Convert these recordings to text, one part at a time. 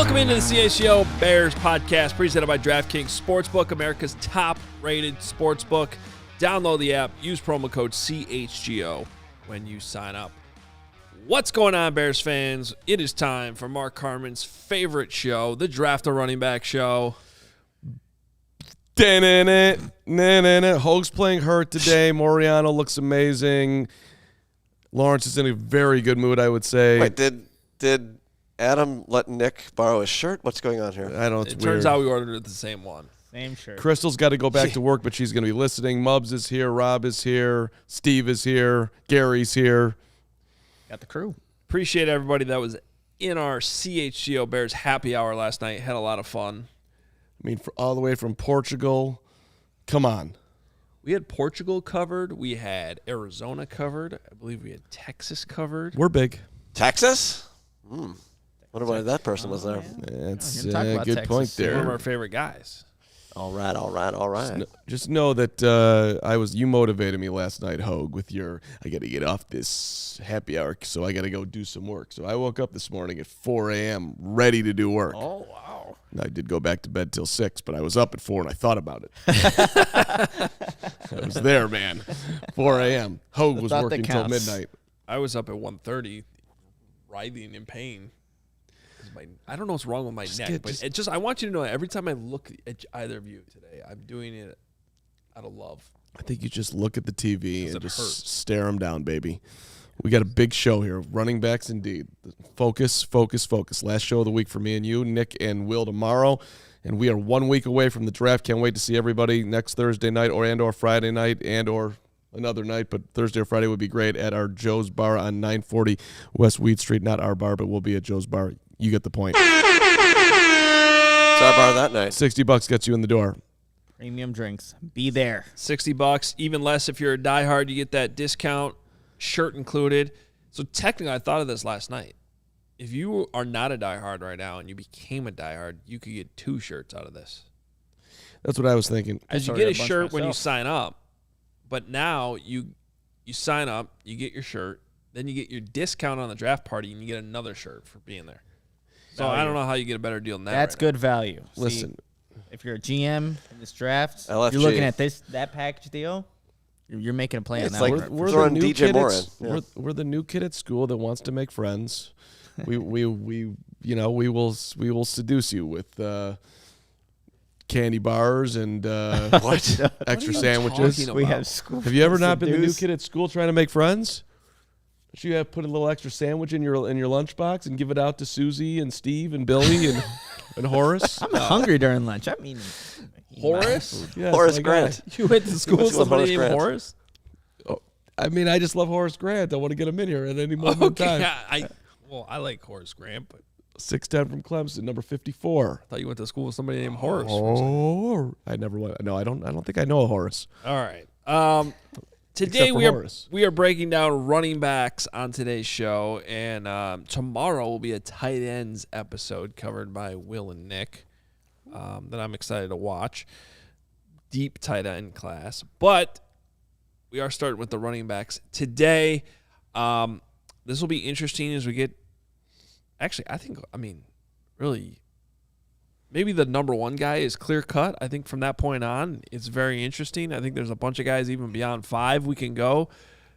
Welcome into the CHGO Bears Podcast, presented by DraftKings Sportsbook, America's top-rated sportsbook. Download the app, use promo code CHGO when you sign up. What's going on, Bears fans? It is time for Mark Carman's favorite show, the Draft a Running Back Show. Hoge's playing hurt today. Moreano looks amazing. Lawrence is in a very good mood, I would say. Wait, did Adam let Nick borrow his shirt? What's going on here? I don't know. It turns out we ordered the same one. Same shirt. Crystal's got to go back to work, but she's going to be listening. Mubs is here. Rob is here. Steve is here. Gary's here. Got the crew. Appreciate everybody that was in our CHGO Bears happy hour last night. Had a lot of fun. I mean, all the way from Portugal. Come on. We had Portugal covered. We had Arizona covered. I believe we had Texas covered. We're big. Texas? Wonder why that person was there. That's talk a about good Texas. point there. One of our favorite guys. All right. Just know that you motivated me last night, Hoge, with your, I got to get off this happy hour, so I got to go do some work. So I woke up this morning at 4 a.m. ready to do work. Oh, wow. I did go back to bed till 6, but I was up at 4 and I thought about it. I was there, man. 4 a.m. Hoge was working till midnight. I was up at 1:30, writhing in pain. I don't know what's wrong with my neck, but I want you to know every time I look at either of you today, I'm doing it out of love. I think you just look at the TV and just hurts. stare them down, baby. We got a big show here. Running backs indeed. Focus. Last show of the week for me and you, Nick and Will tomorrow. And we are 1 week away from the draft. Can't wait to see everybody next Thursday night or Friday night or another night. But Thursday or Friday would be great at our Joe's Bar on 940 West Wheat Street. Not our bar, but we'll be at Joe's Bar. You get the point. It's our bar that night. $60 gets you in the door. Premium drinks. Be there. $60, even less if you're a diehard. You get that discount, shirt included. So technically, I thought of this last night. If you are not a diehard right now and you became a diehard, you could get 2 shirts out of this. That's what I was thinking. As you get a shirt when you sign up, but now you sign up, you get your shirt, then you get your discount on the draft party, and you get another shirt for being there. So I don't know how you get a better deal than that. That's good value. Listen. If you're a GM in this draft, LFG. you're looking at that package deal, you're making a play on It's that. like one. throwing DJ Moore in. Yeah. We're the new kid at school that wants to make friends. we will seduce you with candy bars and extra sandwiches. talking We about? have school. Have you ever not been the new kid at school trying to make friends? Should you have put a little extra sandwich in your lunchbox and give it out to Susie and Steve and Billy and Horace? I'm hungry during lunch. I mean, Horace? Yes, Horace my Grant. You went to school with somebody named Grant. Horace? God. I mean, I just love Horace Grant. I want to get him in here at any moment in time. I like Horace Grant, but 6'10" from Clemson, number 54. I thought you went to school with somebody named Horace. Oh, I never went. No, I don't think I know a Horace. All right. Today Except for Horace. we are breaking down running backs on today's show, and tomorrow will be a tight ends episode covered by Will and Nick that I'm excited to watch. Deep tight end class, but we are starting with the running backs today. This will be interesting as we get. Actually, really. Maybe the number one guy is clear cut. I think from that point on, it's very interesting. I think there's a bunch of guys even beyond 5 we can go.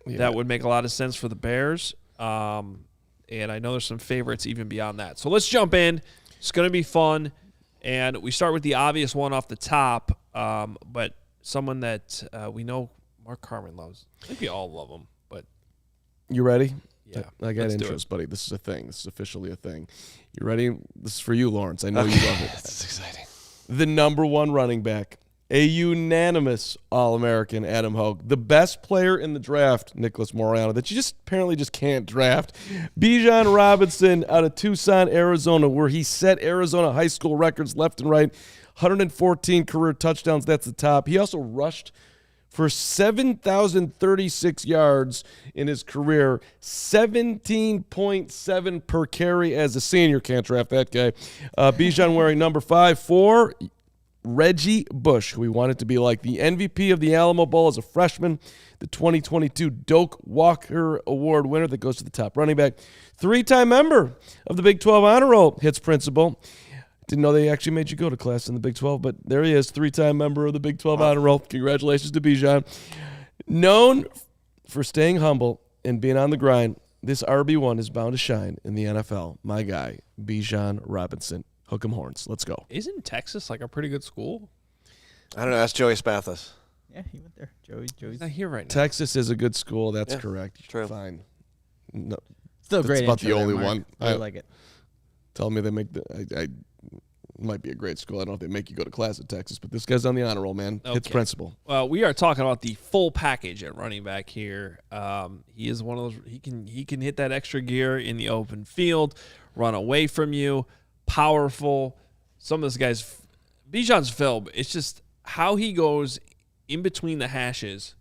Yeah. That would make a lot of sense for the Bears. And I know there's some favorites even beyond that. So let's jump in. It's going to be fun. And we start with the obvious one off the top, but someone that we know Mark Carman loves. I think we all love him. But you ready? Yeah, I got interest, buddy. This is a thing. This is officially a thing. You ready? This is for you, Lawrence. I know you love it. That's exciting. The number 1 running back, a unanimous All-American, Adam Hoge. The best player in the draft, Nicholas Moreano, that you apparently can't draft. Bijan Robinson out of Tucson, Arizona, where he set Arizona high school records left and right. 114 career touchdowns. That's the top. He also rushed for 7,036 yards in his career, 17.7 per carry as a senior. Can't draft that guy. Bijan wearing number 5 for Reggie Bush, who we wanted to be like the MVP of the Alamo Bowl as a freshman, the 2022 Doak Walker Award winner that goes to the top running back, 3-time member of the Big 12 Honor Roll, hits principal. Didn't know they actually made you go to class in the Big 12, but there he is, 3-time member of the Big 12 Honor Roll. Congratulations to Bijan. Known for staying humble and being on the grind, this RB1 is bound to shine in the NFL. My guy, Bijan Robinson. Hook 'em horns. Let's go. Isn't Texas like a pretty good school? I don't know. Ask Joey Spathis. Yeah, he went there. He's Joey's not here right now. Texas is a good school. That's Yeah, correct. true. Fine. No, still a that's great. about the intro there, only Mark. one. I like it. Tell me they make I might be a great school. I don't know if they make you go to class at Texas, but this guy's on the honor roll, man. It's Okay. principal. Well, we are talking about the full package at running back here. He is one of those. He can hit that extra gear in the open field, run away from you, powerful. Some of this guy's Bijan's film. It's just how he goes in between the hashes.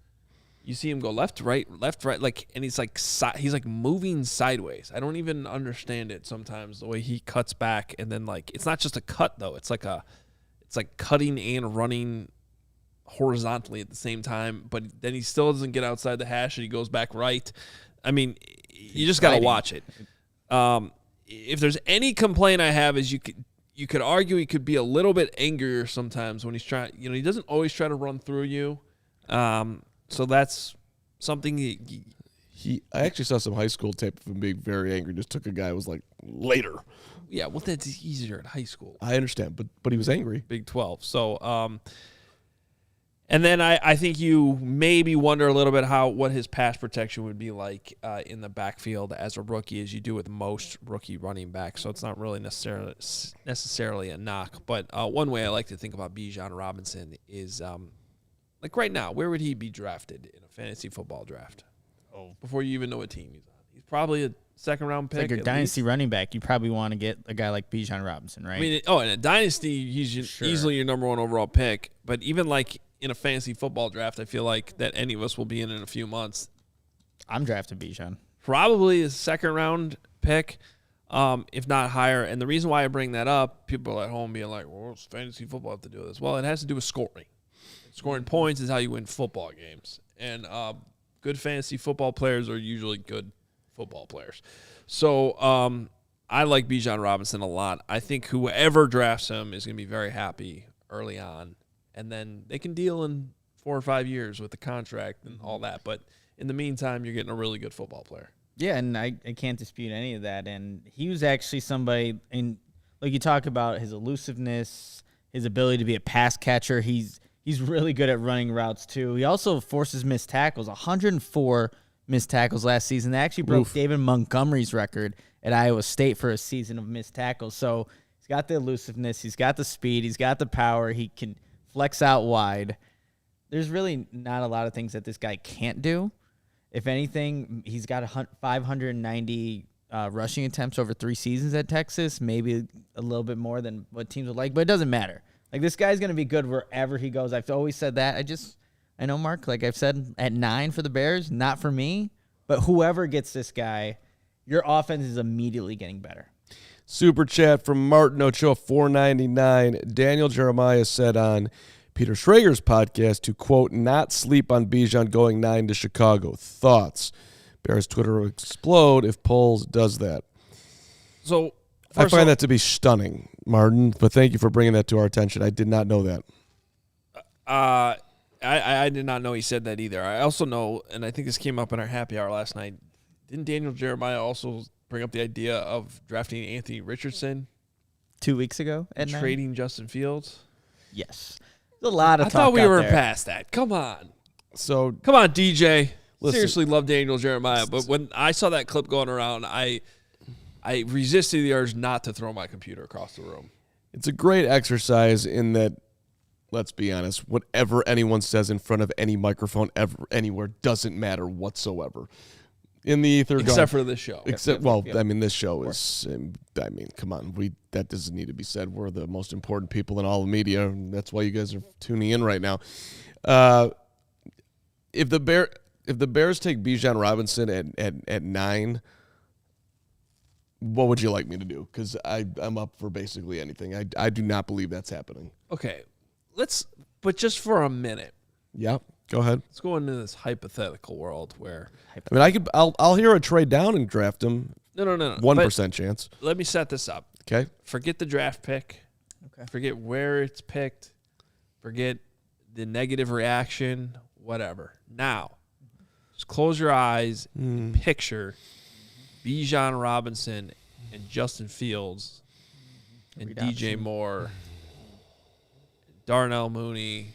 You see him go left, right, like, and he's like moving sideways. I don't even understand it sometimes the way he cuts back, and then like it's not just a cut though. It's like cutting and running horizontally at the same time. But then he still doesn't get outside the hash, and he goes back right. I mean, you just gotta watch it. If there's any complaint I have is you could argue he could be a little bit angrier sometimes when he's trying. You know, he doesn't always try to run through you. So that's something I actually saw some high school tape of him being very angry. Just took a guy who was like later. yeah, well, that's easier at high school. I understand, but he was angry. Big 12. So, and then I think you maybe wonder a little bit what his pass protection would be like in the backfield as a rookie, as you do with most rookie running backs. So it's not really necessarily a knock. But one way I like to think about Bijan Robinson is like right now, where would he be drafted in a fantasy football draft? Before you even know what team he's on. He's probably a second-round pick. It's like your dynasty running back. You probably want to get a guy like Bijan Robinson, right? I mean, in a dynasty, he's easily your number one overall pick. But even like in a fantasy football draft, I feel like that any of us will be in a few months. I'm drafting Bijan. Probably a second-round pick, if not higher. And the reason why I bring that up, people at home being like, well, what's fantasy football have to do with this? Well, it has to do with scoring. Scoring points is how you win football games. And good fantasy football players are usually good football players. So I like Bijan Robinson a lot. I think whoever drafts him is going to be very happy early on. And then they can deal in 4 or 5 years with the contract and all that. But in the meantime, you're getting a really good football player. Yeah, and I can't dispute any of that. And he was actually somebody, and like you talk about his elusiveness, his ability to be a pass catcher. He's really good at running routes, too. He also forces missed tackles, 104 missed tackles last season. They actually broke David Montgomery's record at Iowa State for a season of missed tackles. So he's got the elusiveness. He's got the speed. He's got the power. He can flex out wide. There's really not a lot of things that this guy can't do. If anything, he's got 590 rushing attempts over 3 seasons at Texas, maybe a little bit more than what teams would like, but it doesn't matter. Like, this guy's going to be good wherever he goes. I've always said that. I know, Mark, like I've said, at 9 for the Bears, not for me, but whoever gets this guy, your offense is immediately getting better. Super chat from Martin Ochoa, $4.99. Daniel Jeremiah said on Peter Schrager's podcast to, quote, not sleep on Bijan going 9 to Chicago. Thoughts? Bears Twitter will explode if Poles does that. So I find that to be stunning, Martin, but thank you for bringing that to our attention. I did not know that. I did not know he said that either. I also know, and I think this came up in our happy hour last night, didn't Daniel Jeremiah also bring up the idea of drafting Anthony Richardson 2 weeks ago at and 9? trading Justin Fields? Yes. There's a lot of I talk thought we out were there. past that. Come on. So Come on, DJ. Listen. Seriously love Daniel Jeremiah, but when I saw that clip going around, I resisted the urge not to throw my computer across the room. it's a great exercise in that, let's be honest, whatever anyone says in front of any microphone ever anywhere doesn't matter whatsoever. In the ether, Except for this show. I mean, this show is. I mean, come on, that doesn't need to be said. We're the most important people in all of media, and that's why you guys are tuning in right now. If the Bears take Bijan Robinson at 9, what would you like me to do? Because I'm up for basically anything. I do not believe that's happening. Okay. but just for a minute, Yeah, go ahead. let's go into this hypothetical world where I mean, I'll hear a trade down and draft him. no. 1% chance. Let me set this up. Okay. Forget the draft pick. Okay. Forget where it's picked. Forget the negative reaction. Whatever. Now, just close your eyes and picture Bijan Robinson and Justin Fields and Read DJ option. Moore, Darnell Mooney,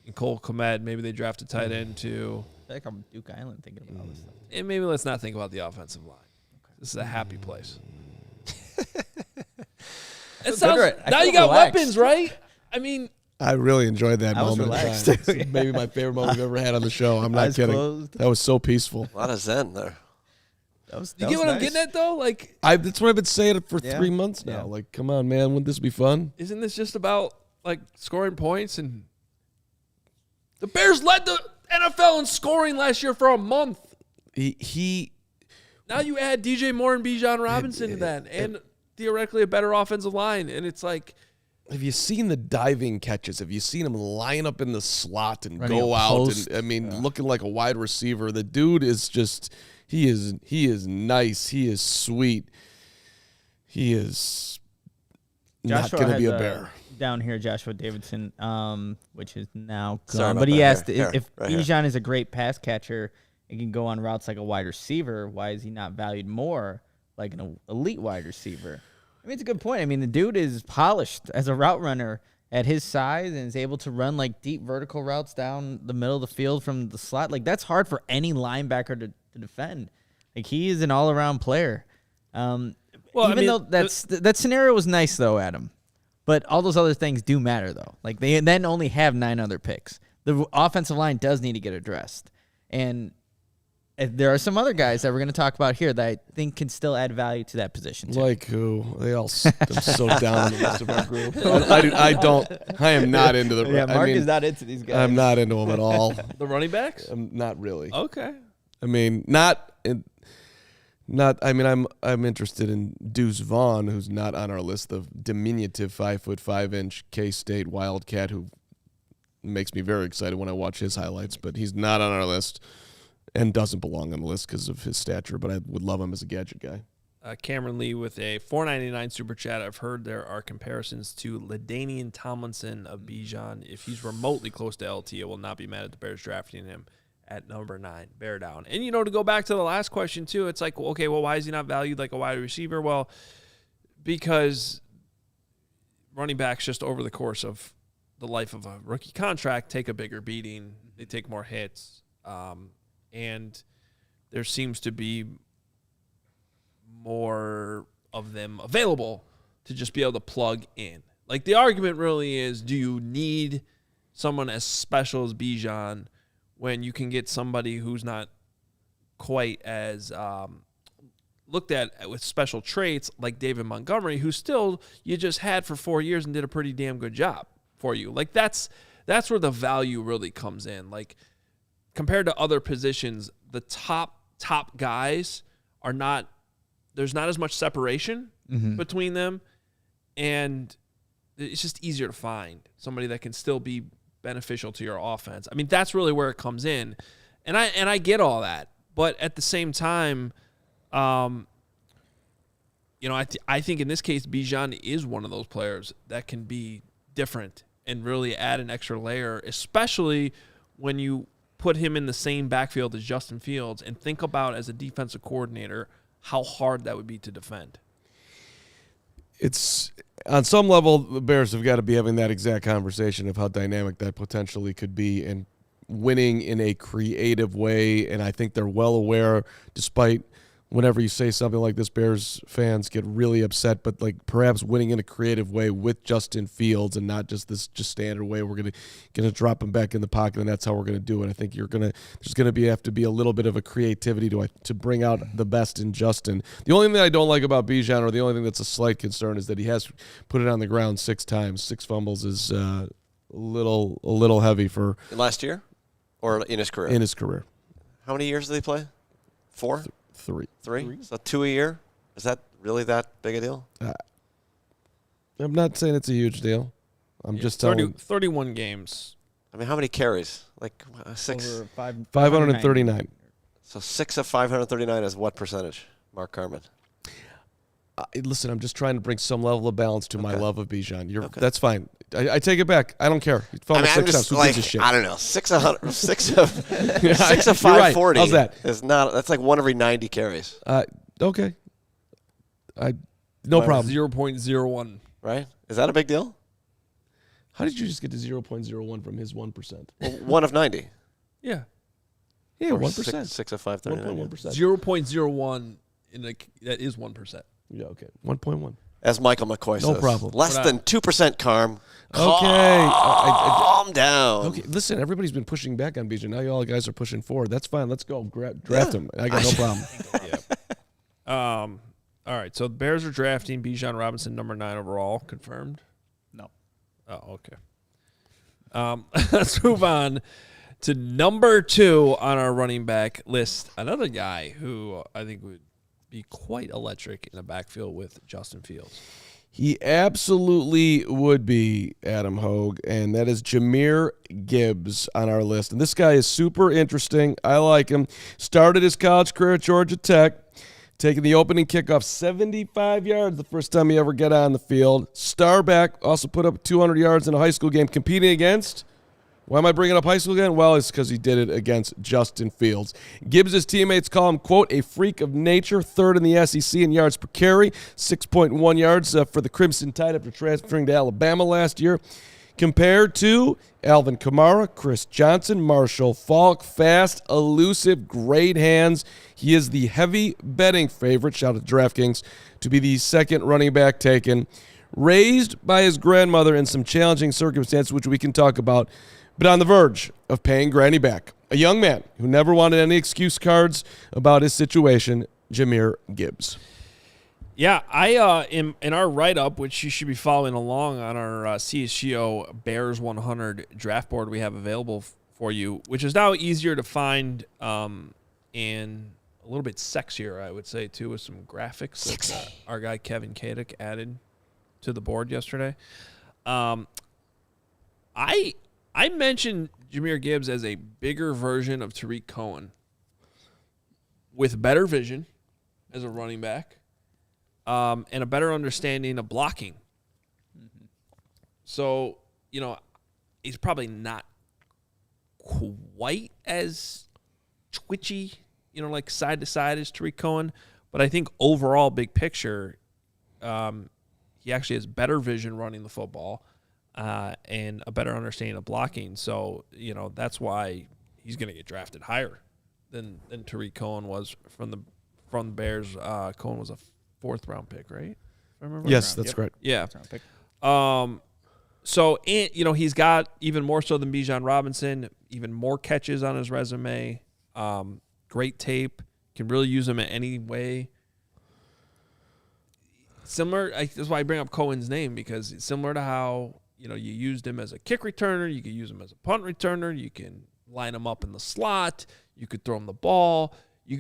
and Cole Kmet. Maybe they draft a tight end too. I feel like I'm Duke Island thinking about all this stuff. And maybe let's not think about the offensive line. This is a happy place. It sounds, right. I now feel you got relaxed. weapons, right? I mean, I really enjoyed that I was moment. relaxed. It's maybe my favorite moment we've ever had on the show. I'm not Eyes kidding. closed. That was so peaceful. A lot of zen there. you get what I'm getting at, though? Like, That's what I've been saying for Yeah. 3 months now. Yeah. Like, come on, man. Wouldn't this be fun? isn't this just about, like, scoring points? And the Bears led the NFL in scoring last year for a month. He Now you add DJ Moore and Bijan Robinson to that, and theoretically a better offensive line. And it's like, have you seen the diving catches? Have you seen him line up in the slot and Running go a out? post. And I mean, looking like a wide receiver. The dude is just he is nice. He is sweet. He is not going to be a Bear. Down here, Joshua Davidson, which is now Sorry gone. about But he that. asked Here, if right here. Bijan is a great pass catcher and can go on routes like a wide receiver, why is he not valued more like an elite wide receiver? I mean, it's a good point. I mean, the dude is polished as a route runner at his size and is able to run like deep vertical routes down the middle of the field from the slot. Like, that's hard for any linebacker to defend. Like, he is an all-around player. Well, I Even mean, though that scenario was nice, though, Adam. But all those other things do matter, though. Like, they then only have 9 other picks. The offensive line does need to get addressed. And there are some other guys that we're going to talk about here that I think can still add value to that position, too. Like who? I'm so down in the rest of our group. I am not into the. Yeah, Mark I mean, is not into these guys. I'm not into them at all. the running backs? I'm not really. Okay. I mean, I mean, I'm interested in Deuce Vaughn, who's not on our list of diminutive 5'5" K-State Wildcat, who makes me very excited when I watch his highlights. But he's not on our list and doesn't belong on the list because of his stature. But I would love him as a gadget guy. Cameron Lee with a $4.99 super chat. I've heard there are comparisons to LaDainian Tomlinson of Bijan. If he's remotely close to LT, I will not be mad at the Bears drafting him at number 9. Bear down. And, to go back to the last question, too, it's like, okay, well, why is he not valued like a wide receiver? Well, because running backs just over the course of the life of a rookie contract take a bigger beating. They take more hits. And there seems to be more of them available to just be able to plug in. Like, the argument really is, do you need someone as special as Bijan when you can get somebody who's not quite as looked at with special traits like David Montgomery, who still you just had for 4 years and did a pretty damn good job for you. Like, that's where the value really comes in. Like, compared to other positions, the top guys are not – there's not as much separation between them, and it's just easier to find somebody that can still be beneficial to your offense. I mean, that's really where it comes in, and I get all that, but at the same time, I think in this case, Bijan is one of those players that can be different and really add an extra layer, especially when you put him in the same backfield as Justin Fields and think about, as a defensive coordinator, how hard that would be to defend. It's on some level, the Bears have got to be having that exact conversation of how dynamic that potentially could be and winning in a creative way. And I think they're well aware, despite whenever you say something like this, Bears fans get really upset, but like perhaps winning in a creative way with Justin Fields and not just this standard way. We're gonna drop him back in the pocket, and that's how we're gonna do it. I think there's gonna have to be a little bit of a creativity to bring out the best in Justin. The only thing I don't like about Bijan, or the only thing that's a slight concern, is that he has put it on the ground 6 times. 6 fumbles is a little heavy for Last year or in his career? in his career. How many years did he play? 4? 3. 3? So 2 a year? Is that really that big a deal? I'm not saying it's a huge deal. I'm just telling. 31 games. I mean, how many carries? Like 6. Over 539. So 6 of 539 is what percentage, Mark Carman? Listen, I'm just trying to bring some level of balance to my Okay. love of Bijan. Okay. That's fine. I take it back. I don't care. You I mean, I'm 6 just Who like, gives a shit? I don't know. 6 of 6 of You're 540 right. How's that? is not. That's like 1 every 90 carries, Okay. No Why problem. 0.01. right? Is that a big deal? How did you just get to 0.01 from his 1%? Well, 1 of 90. Yeah. Yeah, Or 1%. 6 of 539. 1.1%. 0.01 that is 1%. Yeah, okay. 1.1. As Michael McCoy says. No problem. Less than 2%, Carm. Okay. Calm down. Okay, listen, everybody's been pushing back on Bijan. Now you all guys are pushing forward. That's fine. Let's go. Draft him. I got no problem. All right, so the Bears are drafting Bijan Robinson, number 9 overall. Confirmed? No. Oh, okay. Let's move on to number 2 on our running back list. Another guy who I think would be quite electric in the backfield with Justin Fields. He absolutely would be, Adam Hoge, and that is Jahmyr Gibbs on our list. And this guy is super interesting. I like him. Started his college career at Georgia Tech, taking the opening kickoff 75 yards the first time he ever got on the field. Star back, also put up 200 yards in a high school game competing against. Why am I bringing up high school again? Well, it's because he did it against Justin Fields. Gibbs' teammates call him, quote, a freak of nature, 3rd in the SEC in yards per carry, 6.1 yards for the Crimson Tide after transferring to Alabama last year. Compared to Alvin Kamara, Chris Johnson, Marshall Faulk, fast, elusive, great hands. He is the heavy betting favorite, shout out to DraftKings, to be the 2nd running back taken. Raised by his grandmother in some challenging circumstances, which we can talk about, but on the verge of paying Granny back. A young man who never wanted any excuse cards about his situation, Jahmyr Gibbs. Yeah, I in our write-up, which you should be following along on our CHGO Bears 100 draft board we have available for you, which is now easier to find and a little bit sexier, I would say, too, with some graphics that our guy Kevin Kadick added to the board yesterday. I mentioned Jahmyr Gibbs as a bigger version of Tariq Cohen with better vision as a running back and a better understanding of blocking. Mm-hmm. So, he's probably not quite as twitchy, like side to side as Tariq Cohen, but I think overall, big picture, he actually has better vision running the football. And a better understanding of blocking. So, that's why he's going to get drafted higher than Tariq Cohen was from the Bears. Cohen was a 4th-round pick, right? If I remember Yes, that's correct. Yeah. So, he's got even more so than Bijan Robinson, even more catches on his resume. Great tape. Can really use him in any way. Similar, that's why I bring up Cohen's name, because it's similar to how you used him as a kick returner. You could use him as a punt returner. You can line him up in the slot. You could throw him the ball.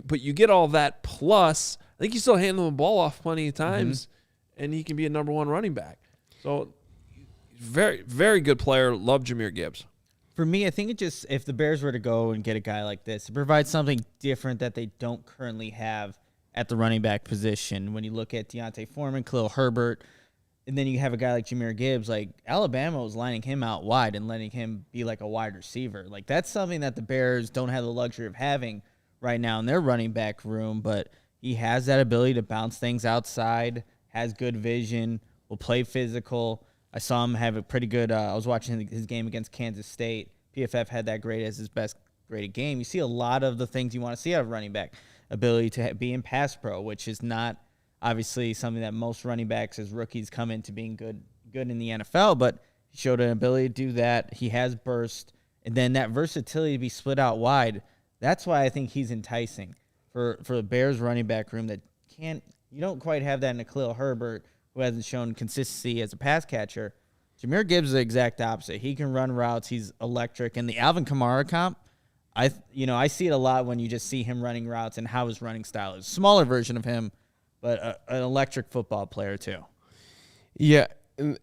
But you get all that plus. I think you still hand him the ball off plenty of times, and he can be a number 1 running back. So, very, very good player. Love Jahmyr Gibbs. For me, I think if the Bears were to go and get a guy like this, it provides something different that they don't currently have at the running back position. When you look at Deontay Foreman, Khalil Herbert, and then you have a guy like Jahmyr Gibbs, like Alabama was lining him out wide and letting him be like a wide receiver. Like that's something that the Bears don't have the luxury of having right now in their running back room, but he has that ability to bounce things outside, has good vision, will play physical. I saw him have a pretty good, I was watching his game against Kansas State. PFF had that grade as his best graded game. You see a lot of the things you want to see out of running back. Ability to be in pass pro, which is not obviously something that most running backs as rookies come into being good in the NFL, but he showed an ability to do that. He has burst, and then that versatility to be split out wide. That's why I think he's enticing for the Bears running back room that you don't quite have that in a Khalil Herbert who hasn't shown consistency as a pass catcher. Jahmyr Gibbs is the exact opposite. He can run routes. He's electric. And the Alvin Kamara comp, I see it a lot when you just see him running routes and how his running style is. Smaller version of him, but an electric football player too. Yeah,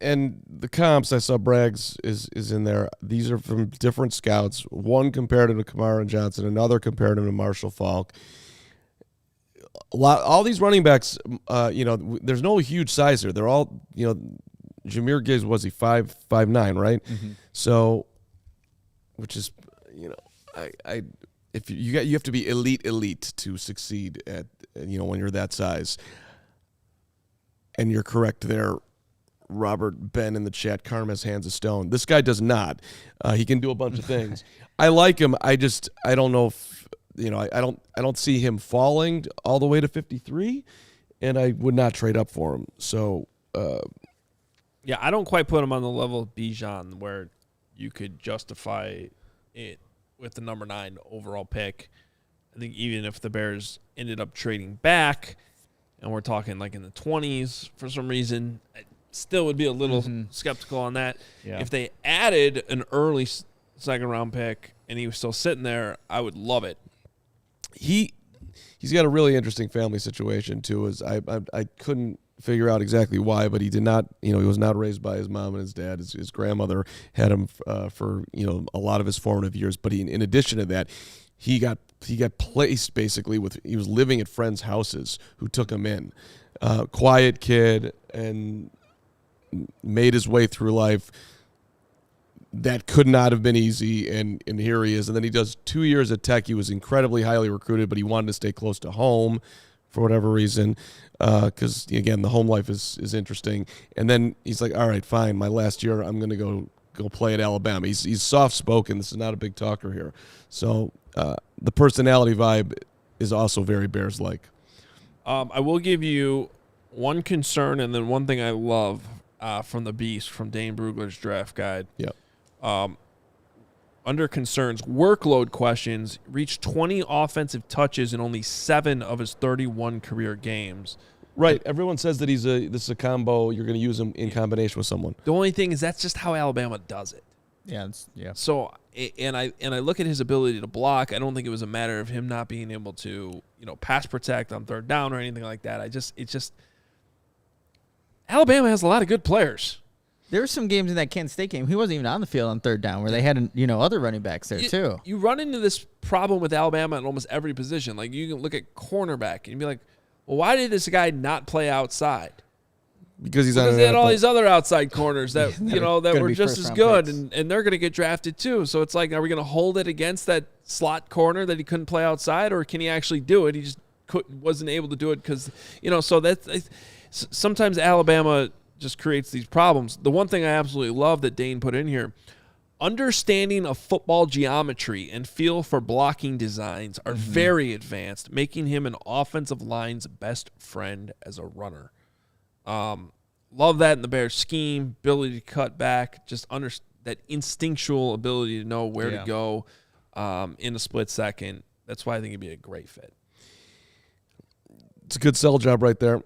and the comps I saw Braggs is in there. These are from different scouts. One compared him to Kamara Johnson, another compared him to Marshall Faulk. All these running backs, there's no huge size here. They're all, Jahmyr Gibbs, was he 5'9", right? Mm-hmm. So, which is, if you have to be elite to succeed at, when you're that size. And you're correct there, Robert Ben in the chat. Carm has hands of stone. This guy does not. He can do a bunch of things. I like him. I don't know if I don't see him falling all the way to 53, and I would not trade up for him. So, yeah, I don't quite put him on the level of Bijan where you could justify it with the number 9 overall pick. I think even if the Bears ended up trading back, and we're talking like in the 20s for some reason, I still would be a little skeptical on that. Yeah. If they added an early second-round pick and he was still sitting there, I would love it. He's got a really interesting family situation too. I couldn't figure out exactly why, but he did not. He was not raised by his mom and his dad. His grandmother had him for a lot of his formative years. But in addition to that, he got placed basically he was living at friends' houses who took him in. Quiet kid and made his way through life. That could not have been easy, and here he is. And then he does 2 years at Tech. He was incredibly highly recruited, but he wanted to stay close to home for whatever reason, because, again, the home life is interesting. And then he's like, all right, fine, my last year I'm going to go play at Alabama. He's soft-spoken. This is not a big talker here. So the personality vibe is also very Bears-like. I will give you one concern and then one thing I love from the Beast, from Dane Brugler's draft guide. Yep. Under concerns, workload questions, reached 20 offensive touches in only 7 of his 31 career games. Right. Everyone says that this is a combo. You're going to use him in combination with someone. The only thing is that's just how Alabama does it. Yeah. So, and I look at his ability to block. I don't think it was a matter of him not being able to, pass protect on third down or anything like that. Alabama has a lot of good players. There were some games in that Kansas State game. He wasn't even on the field on third down where they had, other running backs there too. You run into this problem with Alabama in almost every position. Like you can look at cornerback and you'd be like, well, why did this guy not play outside? Because they had all these other outside corners that that were just as good, picks. and they're going to get drafted too. So it's like, are we going to hold it against that slot corner that he couldn't play outside, or can he actually do it? He just wasn't able to do it because So that's sometimes Alabama just creates these problems. The one thing I absolutely love that Dane put in here, understanding of football geometry and feel for blocking designs are very advanced, making him an offensive line's best friend as a runner. Love that in the Bears scheme, ability to cut back, just that instinctual ability to know where to go in a split second. That's why I think he'd be a great fit. It's a good sell job right there.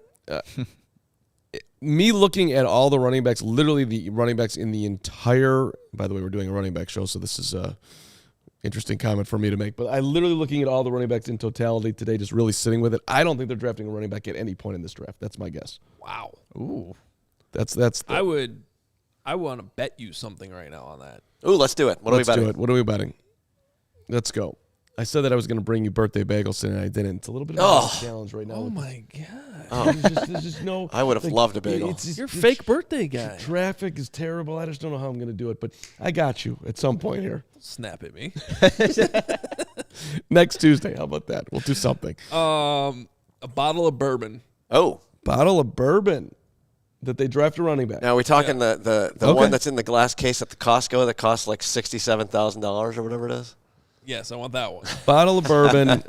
Me looking at all the running backs, literally the running backs in the entire – by the way, we're doing a running back show, so this is a interesting comment for me to make. But I literally looking at all the running backs in totality today, just really sitting with it. I don't think they're drafting a running back at any point in this draft. That's my guess. Wow. Ooh. That's. I want to bet you something right now on that. Ooh, let's do it. What are we betting? What are we betting? Let's go. I said that I was going to bring you birthday bagels today, and I didn't. It's a little bit of a challenge right now. Oh, my God. Oh. There's just no. I would have loved a bagel. You're a fake birthday guy. Traffic is terrible. I just don't know how I'm going to do it, but I got you at some point here. Snap at me. Next Tuesday. How about that? We'll do something. A bottle of bourbon. Oh. Bottle of bourbon that they draft a running back. Now, are we talking the Okay. one that's in the glass case at the Costco that costs like $67,000 or whatever it is? Yes, I want that one. Bottle of bourbon.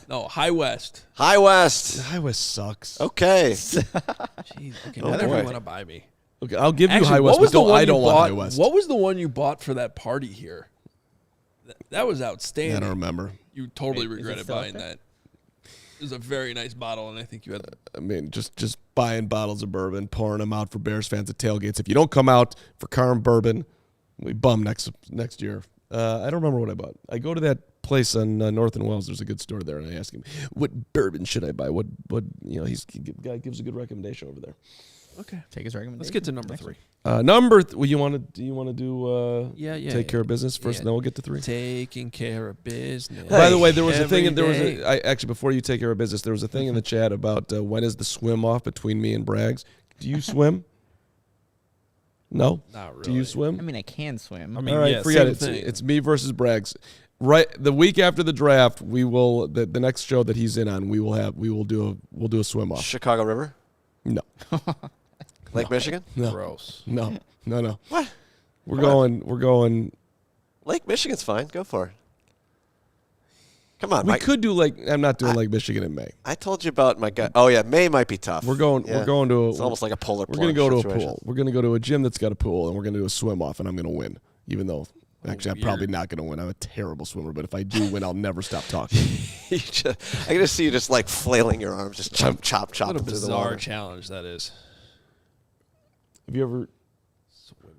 No, High West. High West. High West sucks. Okay. Jeez, okay, Oh, now boy. you want to buy me. Okay, I'll give you Actually, High West, but I don't want High West. What was the one you bought for that party here? That was outstanding. I don't remember. You totally Wait, is it regretted still out buying there? that. It was a very nice bottle, and I think you had I mean, just buying bottles of bourbon, pouring them out for Bears fans at tailgates. If you don't come out for Carm bourbon, we bum next year. I don't remember what I bought. I go to that place on North and Wells. There's a good store there, and I ask him, "What bourbon should I buy?" What guy gives a good recommendation over there. Okay. Take his recommendation. Let's get to number 3. Well, you want to do Yeah. take care of business first, and then we'll get to 3. Taking care of business. By the way, there was a thing. Every day. Actually, before you take care of business, there was a thing in the chat about when is the swim off between me and Braggs. Do you swim? No. Not really. Do you swim? I mean, I can swim. I mean, All right, yeah, forget same it. thing. It's me versus Braggs. Right, the week after the draft, we will the next show that he's in on. We'll do a swim off. Chicago River? No, Lake Michigan? no, Gross. no. What? We're going. Lake Michigan's fine. Go for it. Come on, We Mike. could do I'm not doing Lake Michigan in May. I told you about my guy. Oh, yeah, May might be tough. We're going to. It's almost like a polar We're going to go to plunge a situation. pool. We're going to go to a gym that's got a pool, and we're going to do a swim off, and I'm going to win, even though. Actually, I'm probably not going to win. I'm a terrible swimmer, but if I do win, I'll never stop talking. I can just see you just like flailing your arms, just chop What a through the bizarre water. challenge that is. Have you ever Swimming.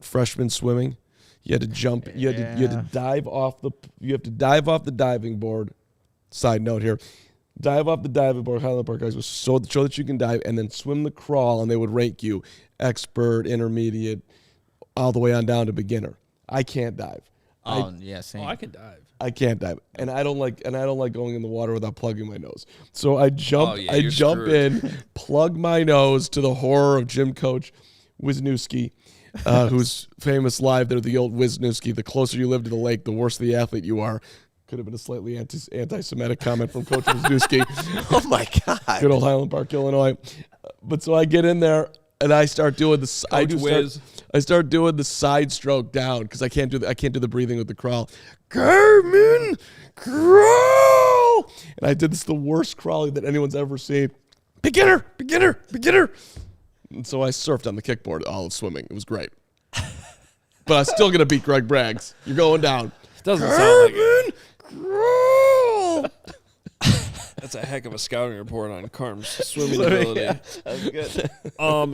freshman swimming? You had to jump. You had to dive off the. You have to dive off the diving board. Side note here, dive off the diving board. Highland Park guys was so that you can dive, and then swim the crawl, and they would rank you expert, intermediate, all the way on down to beginner. I can't dive. Yeah, same. Oh, I can dive. I can't dive, and I don't like going in the water without plugging my nose. So I jump. Oh, yeah, I you're jump screwed. in, plug my nose to the horror of gym coach Wisniewski, who's famous live there. The old Wisniewski. The closer you live to the lake, the worse the athlete you are. Could have been a slightly anti-Semitic comment from Coach Wisniewski. Oh, my God. Good old Highland Park, Illinois. But so I get in there and I start doing this. I start doing the side stroke down because I can't do the breathing with the crawl. Carman, crawl, and I did this the worst crawling that anyone's ever seen. Beginner. And so I surfed on the kickboard all of swimming. It was great. But I'm still gonna beat Greg Braggs. You're going down. Doesn't sound like it. Crawl. That's a heck of a scouting report on Carm's swimming ability. That's good.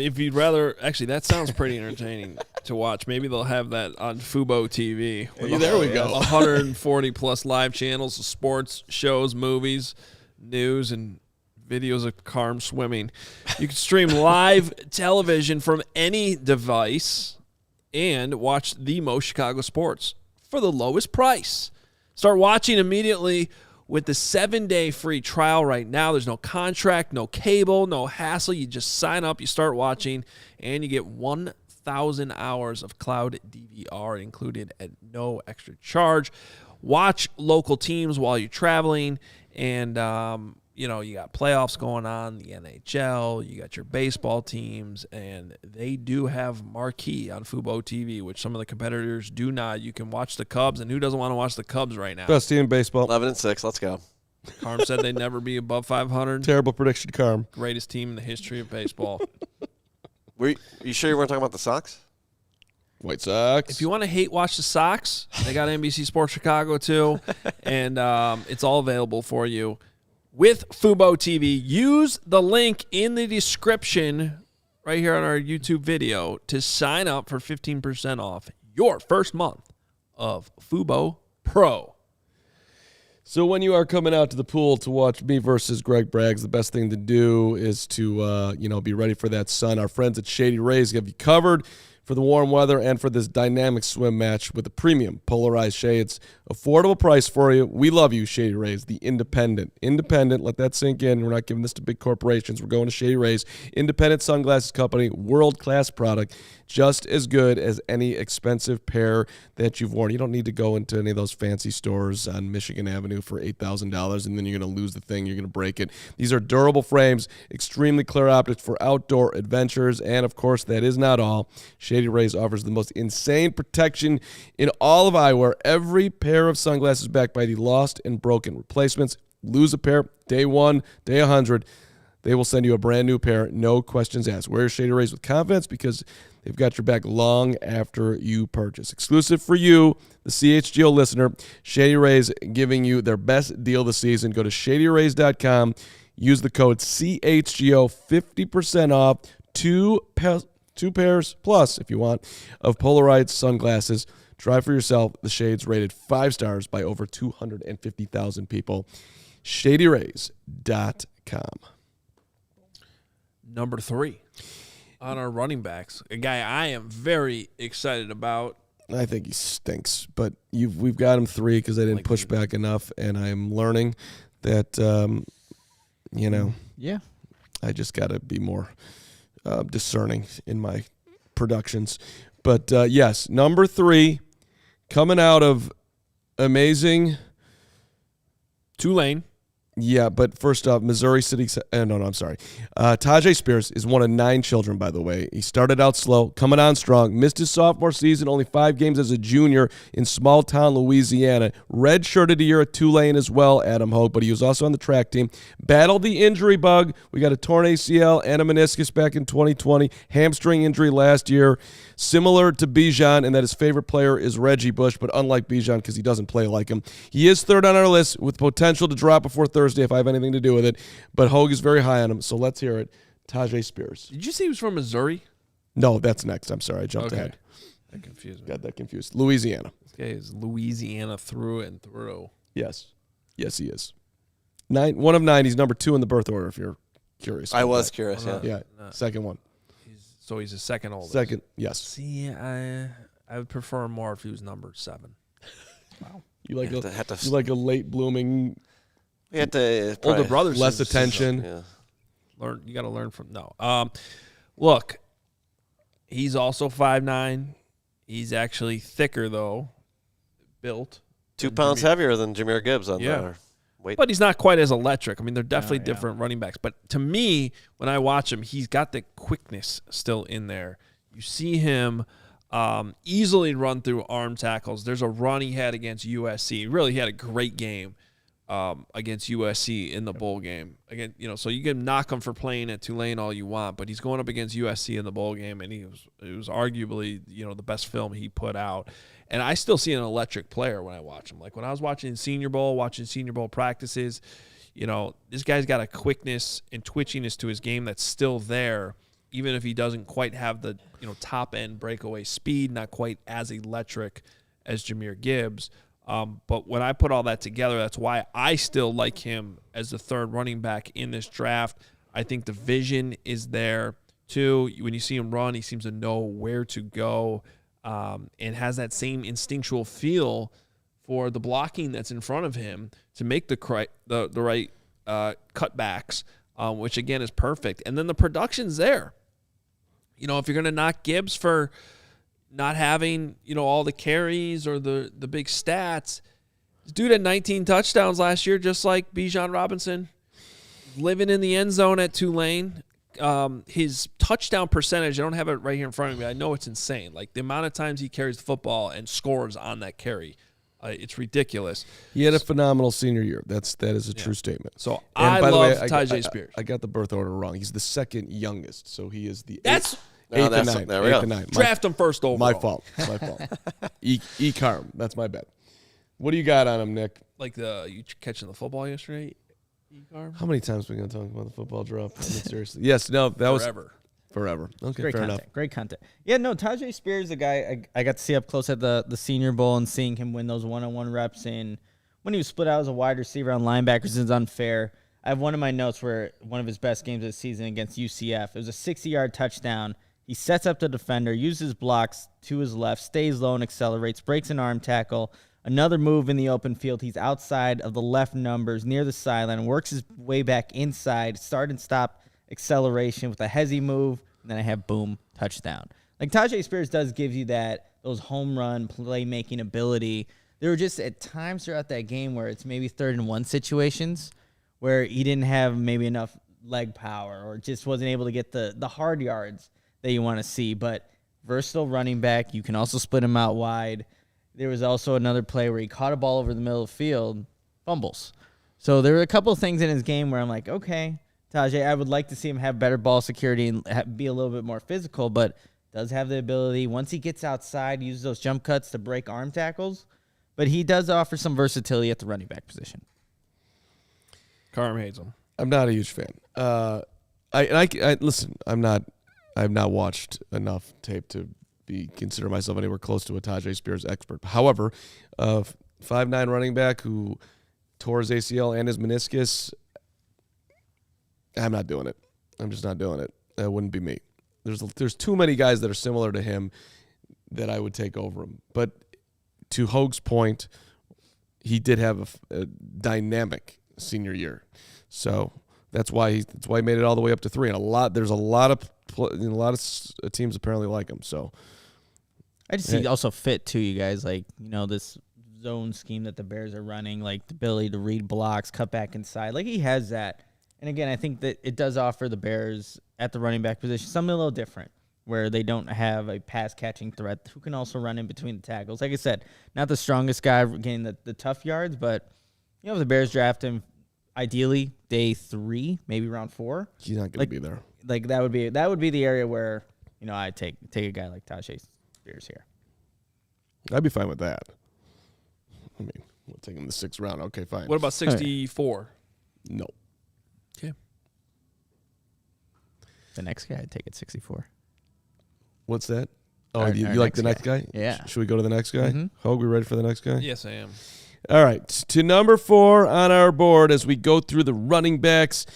If you'd rather, actually, that sounds pretty entertaining to watch. Maybe they'll have that on Fubo TV. There we go. 140 plus live channels of sports, shows, movies, news, and videos of Carm swimming. You can stream live television from any device and watch the most Chicago sports for the lowest price. Start watching immediately with the 7-day free trial right now. There's no contract, no cable, no hassle. You just sign up, you start watching, and you get 1,000 hours of cloud DVR included at no extra charge. Watch local teams while you're traveling, and you got playoffs going on, the NHL, you got your baseball teams, and they do have marquee on Fubo TV, which some of the competitors do not. You can watch the Cubs, and who doesn't want to watch the Cubs right now? Best team in baseball. 11-6. Let's go. Carm said they'd never be above 500. Terrible prediction, Carm. Greatest team in the history of baseball. You sure you weren't talking about the Sox? White Sox. If you want to hate watch the Sox, they got NBC Sports Chicago too, and it's all available for you with Fubo TV. Use the link in the description right here on our YouTube video to sign up for 15% off your first month of Fubo Pro. So when you are coming out to the pool to watch me versus Greg Braggs, the best thing to do is to be ready for that sun. Our friends at Shady Rays have you covered for the warm weather and for this dynamic swim match with the premium polarized shades. Affordable price for you. We love you, Shady Rays, the independent. Let that sink in. We're not giving this to big corporations. We're going to Shady Rays, independent sunglasses company, world-class product, just as good as any expensive pair that you've worn. You don't need to go into any of those fancy stores on Michigan Avenue for $8,000, and then you're going to lose the thing. You're going to break it. These are durable frames, extremely clear optics for outdoor adventures, and, of course, that is not all. Shady Rays offers the most insane protection in all of eyewear. Every pair of sunglasses backed by the lost and broken replacements. Lose a pair, day 1, day 100. They will send you a brand new pair, no questions asked. Wear Shady Rays with confidence because they've got your back long after you purchase. Exclusive for you, the CHGO listener, Shady Rays giving you their best deal this season. Go to shadyrays.com. Use the code CHGO, 50% off, two pairs plus, if you want, of polarized sunglasses. Try for yourself. The shades rated 5 stars by over 250,000 people. ShadyRays.com. Number 3. on our running backs, a guy I am very excited about. I think he stinks, but we've got him 3 because I didn't push back enough, and I'm learning that, Yeah. I just got to be more discerning in my productions. But, yes, number 3, coming out of amazing Tulane. Yeah, but first off, Missouri City. I'm sorry. Tajay Spears is one of 9 children, by the way. He started out slow, coming on strong. Missed his sophomore season, only 5 games as a junior in small-town Louisiana. Redshirted a year at Tulane as well, Adam Hoge, but he was also on the track team. Battled the injury bug. We got a torn ACL and a meniscus back in 2020. Hamstring injury last year. Similar to Bijan in that his favorite player is Reggie Bush, but unlike Bijan because he doesn't play like him. He is 3rd on our list with potential to drop before Thursday if I have anything to do with it, but Hoge is very high on him, so let's hear it. Tajay Spears. Did you say he was from Missouri? No, that's next. I'm sorry, I jumped ahead. That confused me. Got that confused. Louisiana. This guy is Louisiana through and through. Yes, he is. 1 of 9. He's number 2 in the birth order, if you're curious. I was curious, yeah. Yeah, second one. So he's the second oldest. Second, yes. See, I would prefer him more if he was number 7. Wow. You like Had to you like a late blooming, We had to Older brothers. less attention. Yeah. You got to learn from. No. Look, he's also 5'9". He's actually thicker, though, built. 2 pounds heavier than Jahmyr Gibbs on there. Weight. But he's not quite as electric. I mean, they're definitely different running backs. But to me, when I watch him, he's got the quickness still in there. You see him easily run through arm tackles. There's a run he had against USC. Really, he had a great game against USC in the bowl game. Again, so you can knock him for playing at Tulane all you want, but he's going up against USC in the bowl game, and it was arguably the best film he put out. And I still see an electric player when I watch him. Like when I was watching Senior Bowl practices, this guy's got a quickness and twitchiness to his game that's still there, even if he doesn't quite have the top end breakaway speed, not quite as electric as Jahmyr Gibbs. But when I put all that together, that's why I still like him as the 3rd running back in this draft. I think the vision is there too. When you see him run, he seems to know where to go. And has that same instinctual feel for the blocking that's in front of him to make the right cutbacks, which, again, is perfect. And then the production's there. If you're going to knock Gibbs for not having, all the carries or the big stats, this dude had 19 touchdowns last year, just like Bijan Robinson, living in the end zone at Tulane. His touchdown percentage, I don't have it right here in front of me. I know it's insane. Like the amount of times he carries the football and scores on that carry, it's ridiculous. He had a phenomenal senior year. That is a true statement. So and I love Tajay Spears. I got the birth order wrong. He's the 2nd youngest, so he is the That's 8th and 9th. There we go. 9th. Draft him first overall. My fault. E-Carm. That's my bad. What do you got on him, Nick? Like you catching the football yesterday? How many times are we going to talk about the football draft? I mean, seriously. Yes, no, that was forever. Okay, great fair content. enough. Great content. Yeah, no, Tajay Spears, a guy I got to see up close at the Senior Bowl and seeing him win those one-on-one reps in when he was split out as a wide receiver on linebackers is unfair. I have one of my notes where one of his best games of the season against UCF. It was a 60-yard touchdown. He sets up the defender, uses blocks to his left, stays low and accelerates, breaks an arm tackle. Another move in the open field. He's outside of the left numbers near the sideline, works his way back inside, start and stop acceleration with a hezzy move, and then I have boom, touchdown. Like Tajay Spears does give you those home run playmaking ability. There were just at times throughout that game where it's maybe 3rd and 1 situations where he didn't have maybe enough leg power or just wasn't able to get the hard yards that you want to see. But versatile running back, you can also split him out wide. There was also another play where he caught a ball over the middle of the field, fumbles. So there were a couple of things in his game where I'm like, okay, Tajay, I would like to see him have better ball security and be a little bit more physical, but does have the ability, once he gets outside, use those jump cuts to break arm tackles. But he does offer some versatility at the running back position. Carm hates him. I'm not a huge fan. I listen, I've not watched enough tape to consider myself anywhere close to a Tajay Spears expert. However, 5'9" running back who tore his ACL and his meniscus, I'm not doing it. I'm just not doing it. That wouldn't be me. there's too many guys that are similar to him that I would take over him. But to Hoge's point, he did have a dynamic senior year, so that's why he made it all the way up to 3. And there's a lot of teams apparently like him. So I just see he also fit too, you guys. Like, this zone scheme that the Bears are running, like the ability to read blocks, cut back inside. Like, he has that. And again, I think that it does offer the Bears at the running back position something a little different, where they don't have a pass-catching threat who can also run in between the tackles. Like I said, not the strongest guy getting the tough yards, but if the Bears draft him, ideally day 3, maybe round 4, he's not going to be there. Like that would be the area where I take a guy like Tajay Spears here. I'd be fine with that. I mean, we'll take him in the 6th round. Okay, fine. What about 64? No. Okay. The next guy I'd take at 64. What's that? Oh, Our you like the next guy? Yeah. Should we go to the next guy? Mm-hmm. Hoge, we ready for the next guy? Yes, I am. All right. To number 4 on our board as we go through the running backs.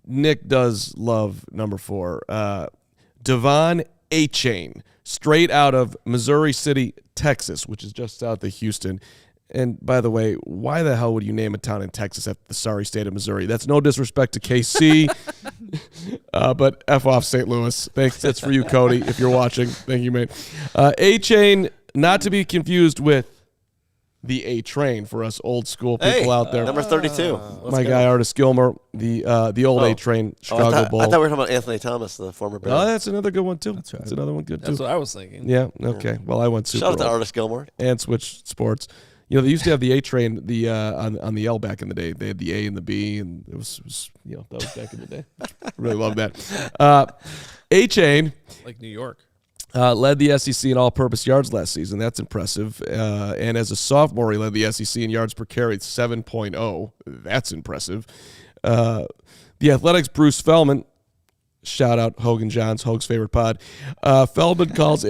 Nick does love number 4. Devon Achane, straight out of Missouri City, Texas, which is just south of Houston. And by the way, why the hell would you name a town in Texas after the sorry state of Missouri? That's no disrespect to KC, but F off St. Louis. Thanks. That's for you, Cody, if you're watching. Thank you, mate. A-Chain, not to be confused with the A-Train for us old school people out there. Number 32. My guy, Artis Gilmore, the old A-Train Chicago Bull. I thought we were talking about Anthony Thomas, the former Bear. Oh, that's another good one, too. That's right. That's another one good, too. That's what I was thinking. Yeah, okay. Well, I went super Shout out to old. Artis Gilmore. And switch sports. They used to have the A train on the L back in the day. They had the A and the B, and it was that was back in the day. Really love that. A chain, Like New York. led the SEC in all-purpose yards last season. That's impressive. And as a sophomore, he led the SEC in yards per carry, 7.0. That's impressive. The Athletics' Bruce Feldman, shout out Hogan Johns, Hoge's favorite pod. Feldman calls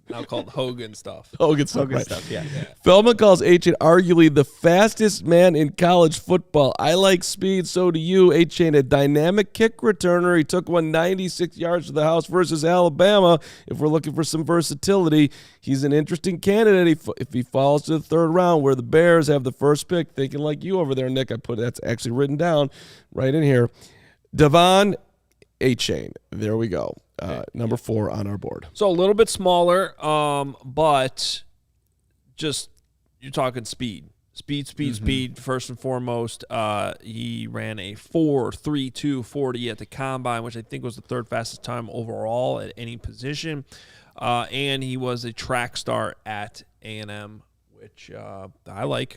Now called Hogan stuff. Hogan stuff, Hogan right. stuff, yeah. Feldman calls Achane arguably the fastest man in college football. I like speed, so do you. Achane, a dynamic kick returner. He took 196 yards to the house versus Alabama. If we're looking for some versatility, he's an interesting candidate if he falls to the 3rd round where the Bears have the first pick. Thinking like you over there, Nick. That's actually written down right in here. Devon Achane. There we go. Number 4 on our board. So a little bit smaller, but just you're talking speed. Speed, first and foremost. He ran a 4.32 40 at the combine, which I think was the 3rd fastest time overall at any position. And he was a track star at A&M, which I like.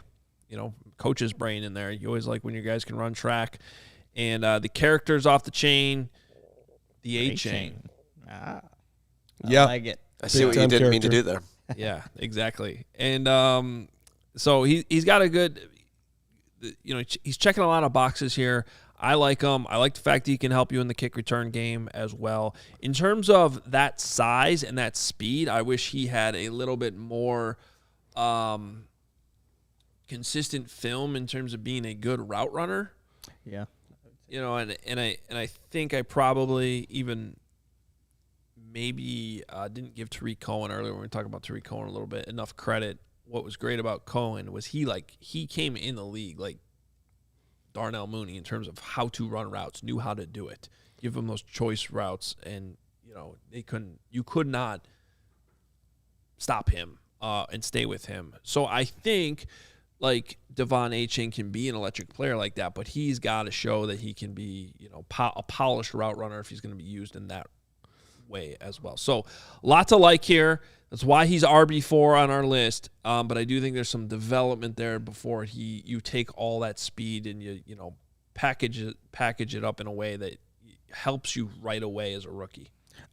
Coach's brain in there. You always like when your guys can run track. And the character's off the chain. The A-chain. I Yeah. like it. I see what you didn't mean to do there. Yeah, exactly. And so he's got a good, he's checking a lot of boxes here. I like him. I like the fact that he can help you in the kick return game as well. In terms of that size and that speed, I wish he had a little bit more consistent film in terms of being a good route runner. Yeah. And I think I probably even maybe didn't give Tariq Cohen earlier when we talked about Tariq Cohen a little bit enough credit. What was great about Cohen was he came in the league like Darnell Mooney in terms of how to run routes, knew how to do it. Give him those choice routes, and you could not stop him and stay with him. So I think like Devon Achane can be an electric player like that, but he's got to show that he can be, a polished route runner if he's going to be used in that way as well. So lots to like here. That's why he's RB4 on our list. But I do think there's some development there before you take all that speed and you package it up in a way that helps you right away as a rookie.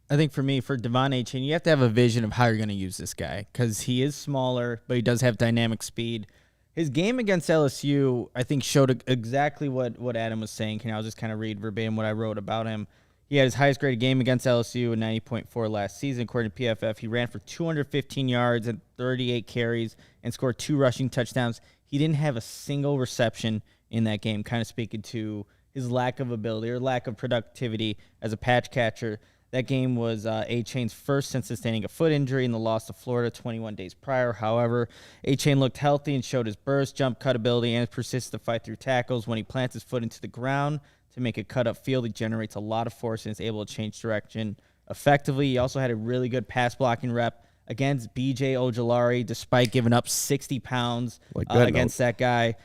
I think for me, for Devon Achane, you have to have a vision of how you're going to use this guy because he is smaller, but he does have dynamic speed. His game against LSU, I think, showed exactly what Adam was saying. I'll just kind of read verbatim what I wrote about him. He had his highest graded game against LSU in 90.4 last season, according to PFF. He ran for 215 yards and 38 carries and scored 2 rushing touchdowns. He didn't have a single reception in that game, kind of speaking to his lack of ability or lack of productivity as a patch catcher. That game was A-Chain's first since sustaining a foot injury in the loss to Florida 21 days prior. However, A-Chain looked healthy and showed his burst, jump cut ability, and his persistence to fight through tackles. When he plants his foot into the ground to make a cut up field, he generates a lot of force and is able to change direction effectively. He also had a really good pass blocking rep against B.J. Ojulari, despite giving up 60 pounds against that guy.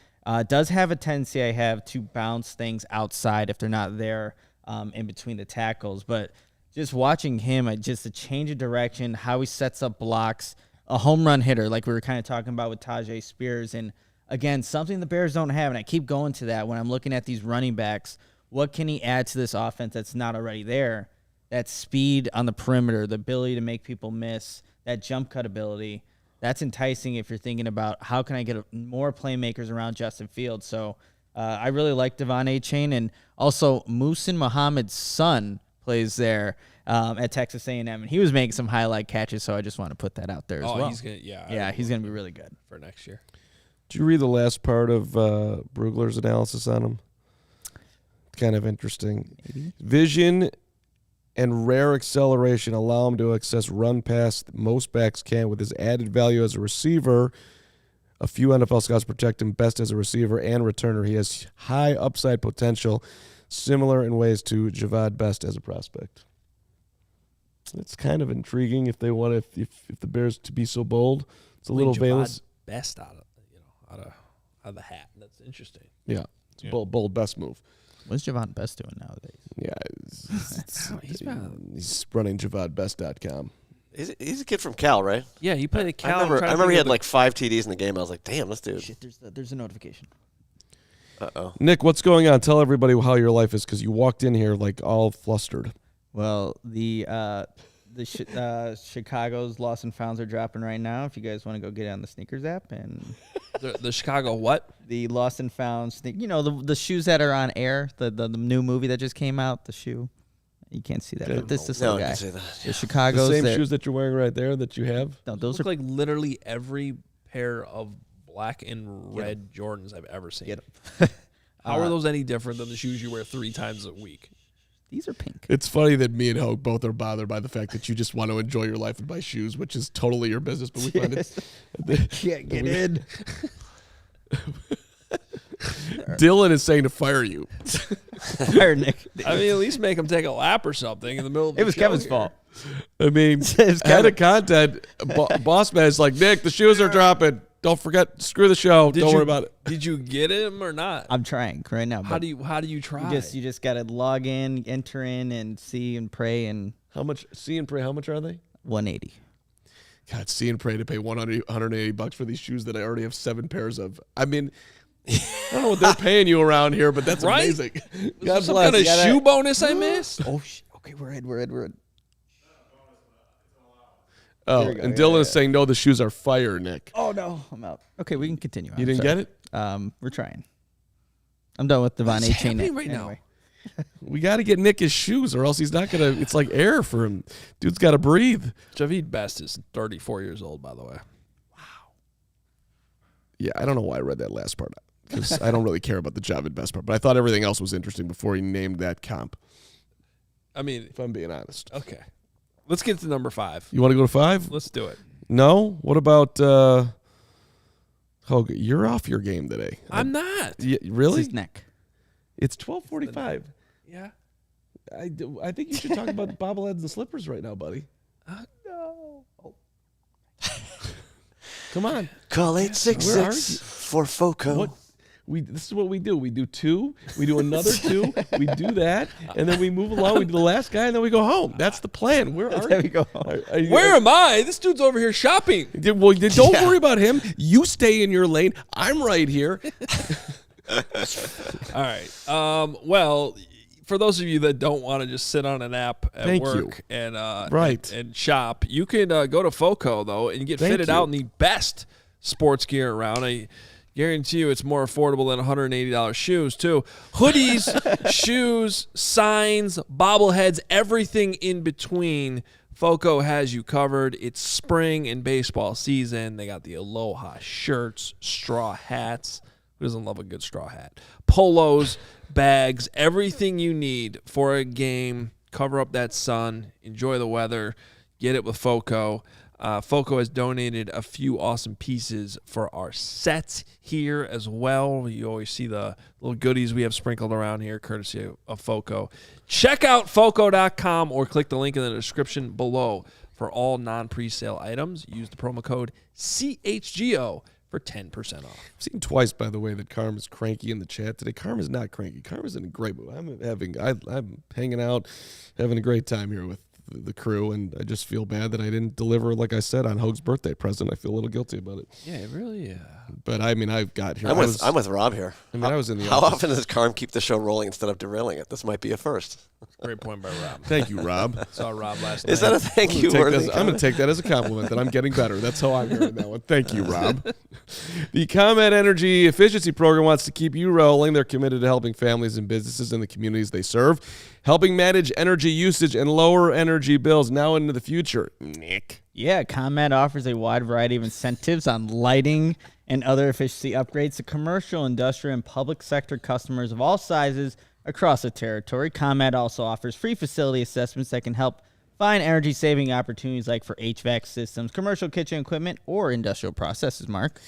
Does have a tendency, to bounce things outside if they're not there in between the tackles. But just watching him, just a change of direction, how he sets up blocks, a home run hitter like we were kind of talking about with Tajay Spears. And, again, something the Bears don't have, and I keep going to that when I'm looking at these running backs. What can he add to this offense that's not already there? That speed on the perimeter, the ability to make people miss, that jump cut ability. That's enticing if you're thinking about how can I get more playmakers around Justin Fields. So I really like Devon A-Chain. And also Muhsin Muhammad's son plays there at Texas A&M, and he was making some highlight catches, so I just want to put that out there as well. He's gonna, he's going to be really good for next year. Did you read the last part of Brugler's analysis on him? It's kind of interesting. Maybe. Vision and rare acceleration allow him to access run pass that most backs can. With his added value as a receiver, a few NFL scouts protect him best as a receiver and returner. He has high upside potential, similar in ways to Javad Best as a prospect. It's kind of intriguing if they want if the Bears to be so bold. It's a little Bayless Best out of the hat. That's interesting. Yeah, it's a bold best move. What's Javon Best doing nowadays? Yeah, he's running JavadBest.com. He's a kid from Cal, right? Yeah, he played at Cal. I remember he had like 5 TDs in the game. I was like, damn, this dude. Shit, there's a notification. Uh-oh. Nick, what's going on? Tell everybody how your life is, because you walked in here like all flustered. Well, the Chicago's Lost and Founds are dropping right now. If you guys want to go get it on the Sneakers app, and the Chicago what? The Lost and Found the shoes that are on air. The new movie that just came out. The shoe. You can't see that, but this little guy. I can see that. The Chicago's the same shoes that you're wearing right there that you have. No, those look are like literally every pair of black and red Jordans I've ever seen. How are those any different than the shoes you wear 3 times a week? These are pink. It's funny that me and Hoge both are bothered by the fact that you just want to enjoy your life and buy shoes, which is totally your business, but we find it. Can't get in. Dylan is saying to fire you. Fire Nick. I mean, at least make him take a lap or something in the middle of the It was show Kevin's here. fault. I mean, head of content, boss man is like, Nick, the shoes are dropping. Don't forget, screw the show. Don't worry about it. Did you get him or not? I'm trying right now. How do you try? You just gotta log in, enter in, and see and pray. And How much? See and pray. How much are they? 180. God, see and pray to pay $180 for these shoes that I already have 7 pairs of. I mean, I don't know what they're paying you around here, but that's Right? amazing. God bless. Kind of shoe bonus I missed? Oh, okay, we're in. Oh, There we go. and Yeah, Dylan yeah, is saying, no, the shoes are fire, Nick. Oh no, I'm out. Okay, we can continue. You didn't get it? We're trying. I'm done with the Von A chain happening now? anyway. We got to get Nick his shoes, or else he's not going to. It's like air for him. Dude's got to breathe. Javid Best is 34 years old, by the way. Yeah, I don't know why I read that last part, because I don't really care about the Javid Best part, but I thought everything else was interesting before he named that comp, I mean, if I'm being honest. okay. Let's get to number 5. You want to go to 5? Let's do it. No? What about Hoge? You're off your game today. I'm not. Yeah, It's really? his neck. It's 12:45. Yeah. I think you should talk about the bobbleheads and slippers right now, buddy. No. Come on. Call Where are 866 you? for FOCO. What? This is what we do. We do 2. We do another 2. We do that, and then we move along. We do the last guy, and then we go home. That's the plan. Where are There you? we go. Where am I? This dude's over here shopping. Well, don't worry about him. You stay in your lane. I'm right here. All right. Well, for those of you that don't want to just sit on an app at Thank work you. and Right. and shop, you can go to FOCO though and get Thank fitted you. out in the best sports gear around. I guarantee you, it's more affordable than $180 shoes too. Hoodies, shoes, signs, bobbleheads, everything in between. FOCO has you covered. It's spring and baseball season. They got the Aloha shirts, straw hats Who doesn't love a good straw hat? Polos, bags, everything you need for a game. Cover up that sun. Enjoy the weather. Get it with FOCO. FOCO has donated a few awesome pieces for our sets here as well. You always see the little goodies we have sprinkled around here, courtesy of FOCO. Check out FOCO.com or click the link in the description below for all non-presale items. Use the promo code CHGO for 10% off. I've seen twice, by the way, that Carm is cranky in the chat today. Carm is not cranky. Carm is in a great mood. I'm hanging out, having a great time here with the crew, and I just feel bad that I didn't deliver, like I said, on Hoge's birthday present. I feel a little guilty about it. Yeah, it really. But I mean, I've got here. I'm with Rob here. I mean, I was in the How office. often does Carm keep the show rolling instead of derailing it? This might be a first. Great point by Rob. Thank you, Rob. Saw Rob last night. Is that a thank you? I'm going to take that as a compliment that I'm getting better. That's how I'm hearing that one. Thank you, Rob. The ComEd Energy Efficiency Program wants to keep you rolling. They're committed to helping families and businesses in the communities they serve, helping manage energy usage and lower energy bills now into the future. Nick. Yeah, ComEd offers a wide variety of incentives on lighting and other efficiency upgrades to commercial, industrial, and public sector customers of all sizes across the territory. ComEd also offers free facility assessments that can help find energy-saving opportunities like for HVAC systems, commercial kitchen equipment, or industrial processes, Mark.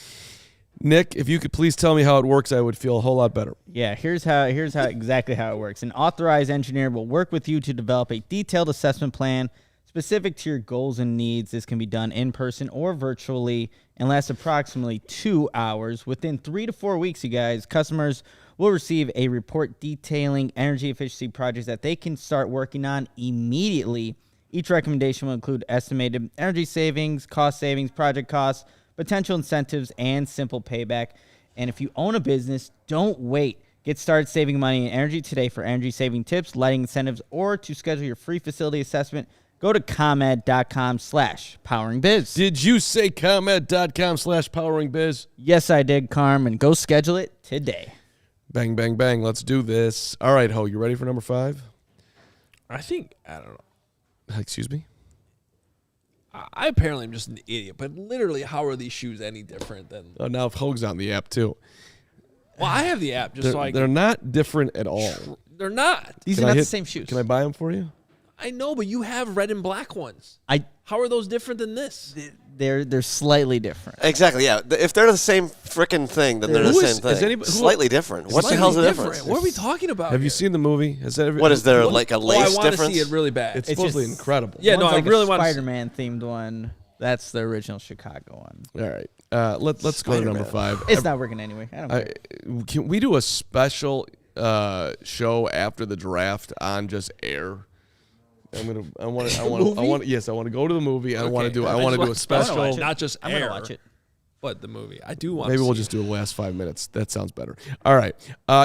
Nick, if you could please tell me how it works, I would feel a whole lot better. Yeah, here's how exactly how it works. An authorized engineer will work with you to develop a detailed assessment plan specific to your goals and needs. This can be done in person or virtually and lasts approximately 2 hours. Within 3 to 4 weeks, you guys, customers will receive a report detailing energy efficiency projects that they can start working on immediately. Each recommendation will include estimated energy savings, cost savings, project costs, potential incentives, and simple payback. And if you own a business, don't wait. Get started saving money and energy today. For energy saving tips, lighting incentives, or to schedule your free facility assessment, go to ComEd.com/poweringbiz. Did you say ComEd.com/poweringbiz? Yes, I did, Carm, and go schedule it today. Bang, bang, bang. Let's do this. All right, Ho, you ready for number 5? I don't know. Excuse me? I apparently am just an idiot, but literally, how are these shoes any different than? Oh, now if Hoge's on the app, too. Well, I have the app just so I can. They're not different at all. They're not. These Can are I not the hit- same shoes. Can I buy them for you? I know, but you have red and black ones. I How are those different than this? they're slightly different. Exactly, yeah. If they're the same freaking thing, then they're the Who same is thing. anybody- who- Slightly different. What the Slightly hell's the different. difference? What are we talking about? Have you here? seen the movie? What is there, like a lace I want to difference? see it really bad. It's It's supposedly just- incredible. Yeah, no, One's I like really a want to. Spider-Man themed one. That's the original Chicago one. All right. Let's go to number Spider-Man. 5. It's not working anyway. I don't care. Can we do a special show after the draft on just air? I want to go to the movie. I want to do a special. watch it. Not just I'm air, gonna watch it. but the movie. I do want. Maybe to we'll see just do the last 5 minutes. That sounds better. All right.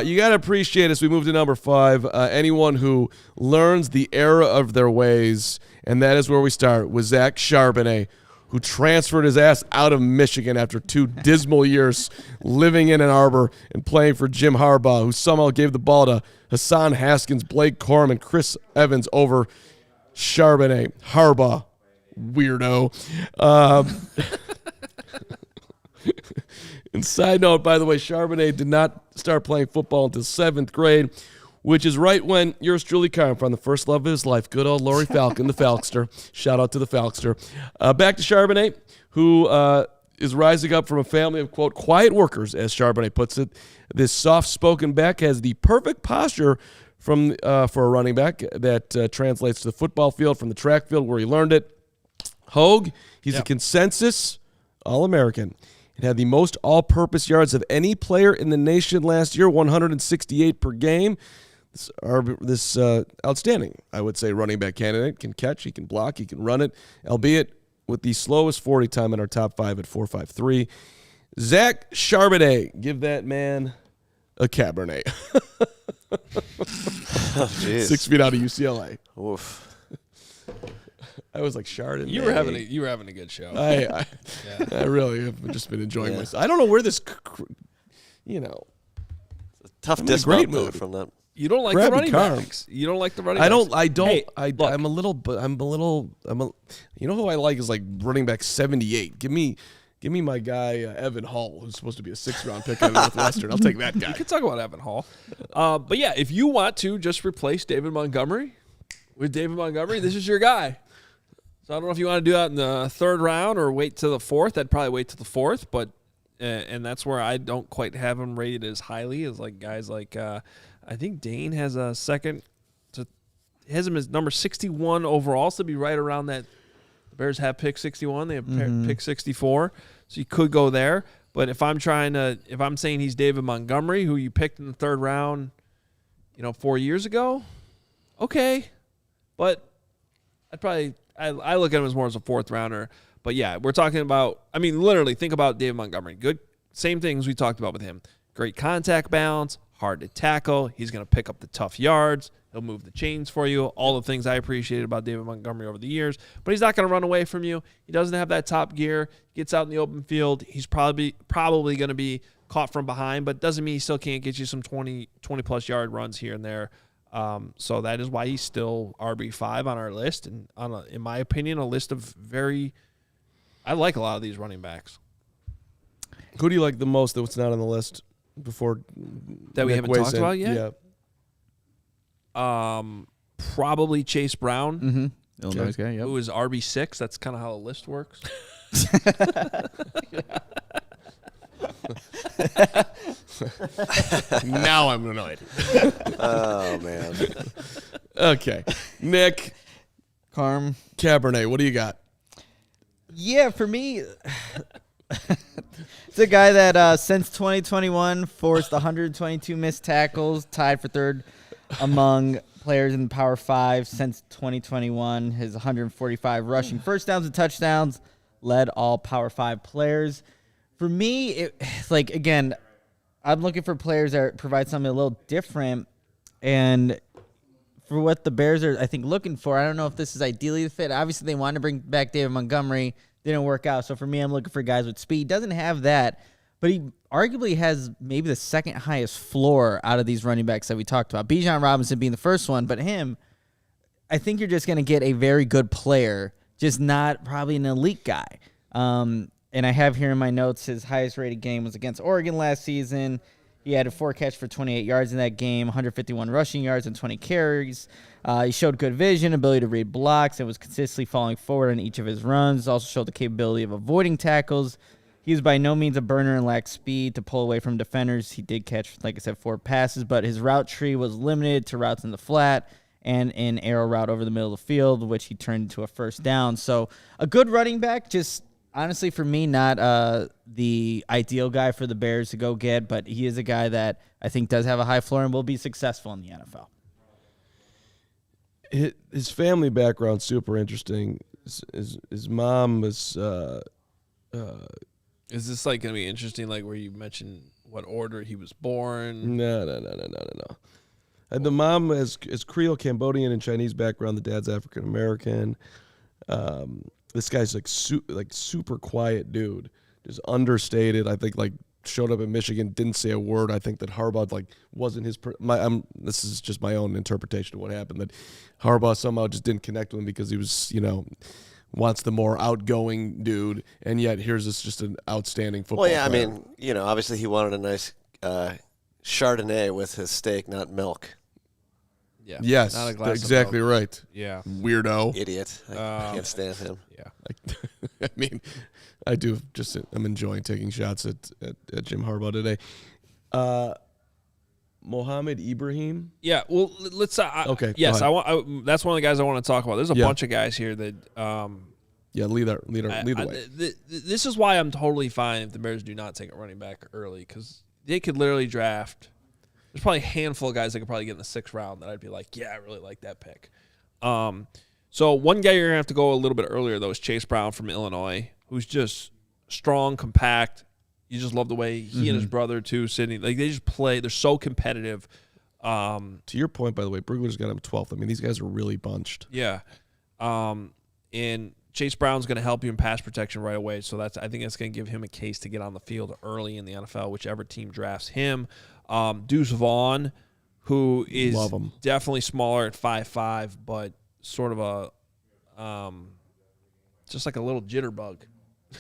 You got to appreciate as we move to number 5, anyone who learns the error of their ways, and that is where we start with Zach Charbonnet, who transferred his ass out of Michigan after 2 dismal years living in Ann Arbor and playing for Jim Harbaugh, who somehow gave the ball to Hassan Haskins, Blake Corum, and Chris Evans over Charbonnet. Harbaugh, weirdo. And side note, by the way, Charbonnet did not start playing football until 7th grade, which is right when yours truly, Carm, found the first love of his life. Good old Lori Falcon, the Falkster. Shout out to the Falkster. Back to Charbonnet, who is rising up from a family of, quote, quiet workers, as Charbonnet puts it. This soft-spoken back has the perfect posture for a running back that translates to the football field from the track field where he learned it. Hoge, he's a consensus All-American. It had the most all-purpose yards of any player in the nation last year, 168 per game. This outstanding, I would say, running back candidate. Can catch, he can block, he can run it, albeit with the slowest 40 time in our top 5 at 4.53. Zach Charbonnet, give that man a Cabernet. Oh, jeez. 6 feet out of UCLA. Oof. I was like Chardonnay. You were having a good show. I really have just been enjoying myself. I don't know where this, Tough I'm in a dismount great though, mood. from that. You don't like Grab the a running car. backs. You don't like the running I backs. don't. Hey, look, I'm a little. You know who I like is like running back 78. Give me Give me my guy Evan Hall, who's supposed to be a 6th-round pick out of Northwestern. I'll take that guy. You could talk about Evan Hall. But yeah, if you want to just replace David Montgomery with David Montgomery, this is your guy. So I don't know if you want to do that in the 3rd round or wait till the 4th. I'd probably wait till the 4th, but and that's where I don't quite have him rated as highly as like guys like I think Dane has a second. Has him as number 61 overall, so to be right around that. The Bears have pick 61. They have pick 64, so you could go there. But if I'm saying he's David Montgomery, who you picked in the 3rd round, 4 years ago, okay. But I look at him as more as a 4th rounder. But yeah, we're talking about. I mean, literally, think about David Montgomery. Good, same things we talked about with him. Great contact balance, hard to tackle. He's going to pick up the tough yards. He'll move the chains for you. All the things I appreciated about David Montgomery over the years. But he's not going to run away from you. He doesn't have that top gear. Gets out in the open field. He's probably going to be caught from behind, but doesn't mean he still can't get you some 20-plus yard runs here and there. So that is why he's still RB5 on our list. And in my opinion, a list of I like a lot of these running backs. Who do you like the most that's not on the list before that we haven't talked about yet? Yeah. Probably Chase Brown. Mm-hmm. Illinois guy, yep. Who is RB6. That's kind of how the list works. Now I'm annoyed. Oh, man. Okay. Nick. Cabernet, what do you got? Yeah, for me, it's a guy that since 2021 forced 122 missed tackles, tied for 3rd among players in the Power 5 since 2021. His 145 rushing first downs and touchdowns led all Power 5 players. For me, it's like, again, I'm looking for players that provide something a little different. And for what the Bears are, I think, looking for, I don't know if this is ideally the fit. Obviously, they wanted to bring back David Montgomery. Didn't work out. So for me, I'm looking for guys with speed. Doesn't have that, but he arguably has maybe the 2nd highest floor out of these running backs that we talked about. Bijan Robinson being the first one, but him, I think you're just going to get a very good player, just not probably an elite guy. And I have here in my notes his highest rated game was against Oregon last season. He had a 4 catch for 28 yards in that game, 151 rushing yards and 20 carries. He showed good vision, ability to read blocks, and was consistently falling forward on each of his runs. Also showed the capability of avoiding tackles. He was by no means a burner and lacked speed to pull away from defenders. He did catch, like I said, 4 passes, but his route tree was limited to routes in the flat and an arrow route over the middle of the field, which he turned into a first down. So a good running back, just honestly for me, not the ideal guy for the Bears to go get, but he is a guy that I think does have a high floor and will be successful in the NFL. His family background's super interesting. His mom was... Is this like going to be interesting, like where you mentioned what order he was born? No. And the mom is Creole, Cambodian, and Chinese background. The dad's African American. This guy's like super quiet dude, just understated. I think like showed up in Michigan, didn't say a word. I think that Harbaugh like wasn't his. This is just my own interpretation of what happened. That Harbaugh somehow just didn't connect with him because he was wants the more outgoing dude, and yet here's this just an outstanding football player. I mean, obviously he wanted a nice Chardonnay with his steak, not milk. Yeah. Yes, not a glass exactly of milk. right. Yeah. Weirdo. Idiot. I can't stand him. Yeah. I mean, I do just. I'm enjoying taking shots at Jim Harbaugh today. Mohamed Ibrahim. Yeah. Well, let's. Okay. Yes, that's one of the guys I want to talk about. There's a bunch of guys here that. Lead the way. This is why I'm totally fine if the Bears do not take a running back early, because they could literally draft. There's probably a handful of guys that could probably get in the 6th round that I'd be like, yeah, I really like that pick. So one guy you're going to have to go a little bit earlier, though, is Chase Brown from Illinois, who's just strong, compact. You just love the way he and his brother, too, Sidney, like they just play. They're so competitive. To your point, by the way, Brugler's got him 12th. I mean, these guys are really bunched. Yeah. And Chase Brown's going to help you in pass protection right away. So I think that's going to give him a case to get on the field early in the NFL, whichever team drafts him. Deuce Vaughn, who is definitely smaller at 5'5", but sort of a just like a little jitterbug.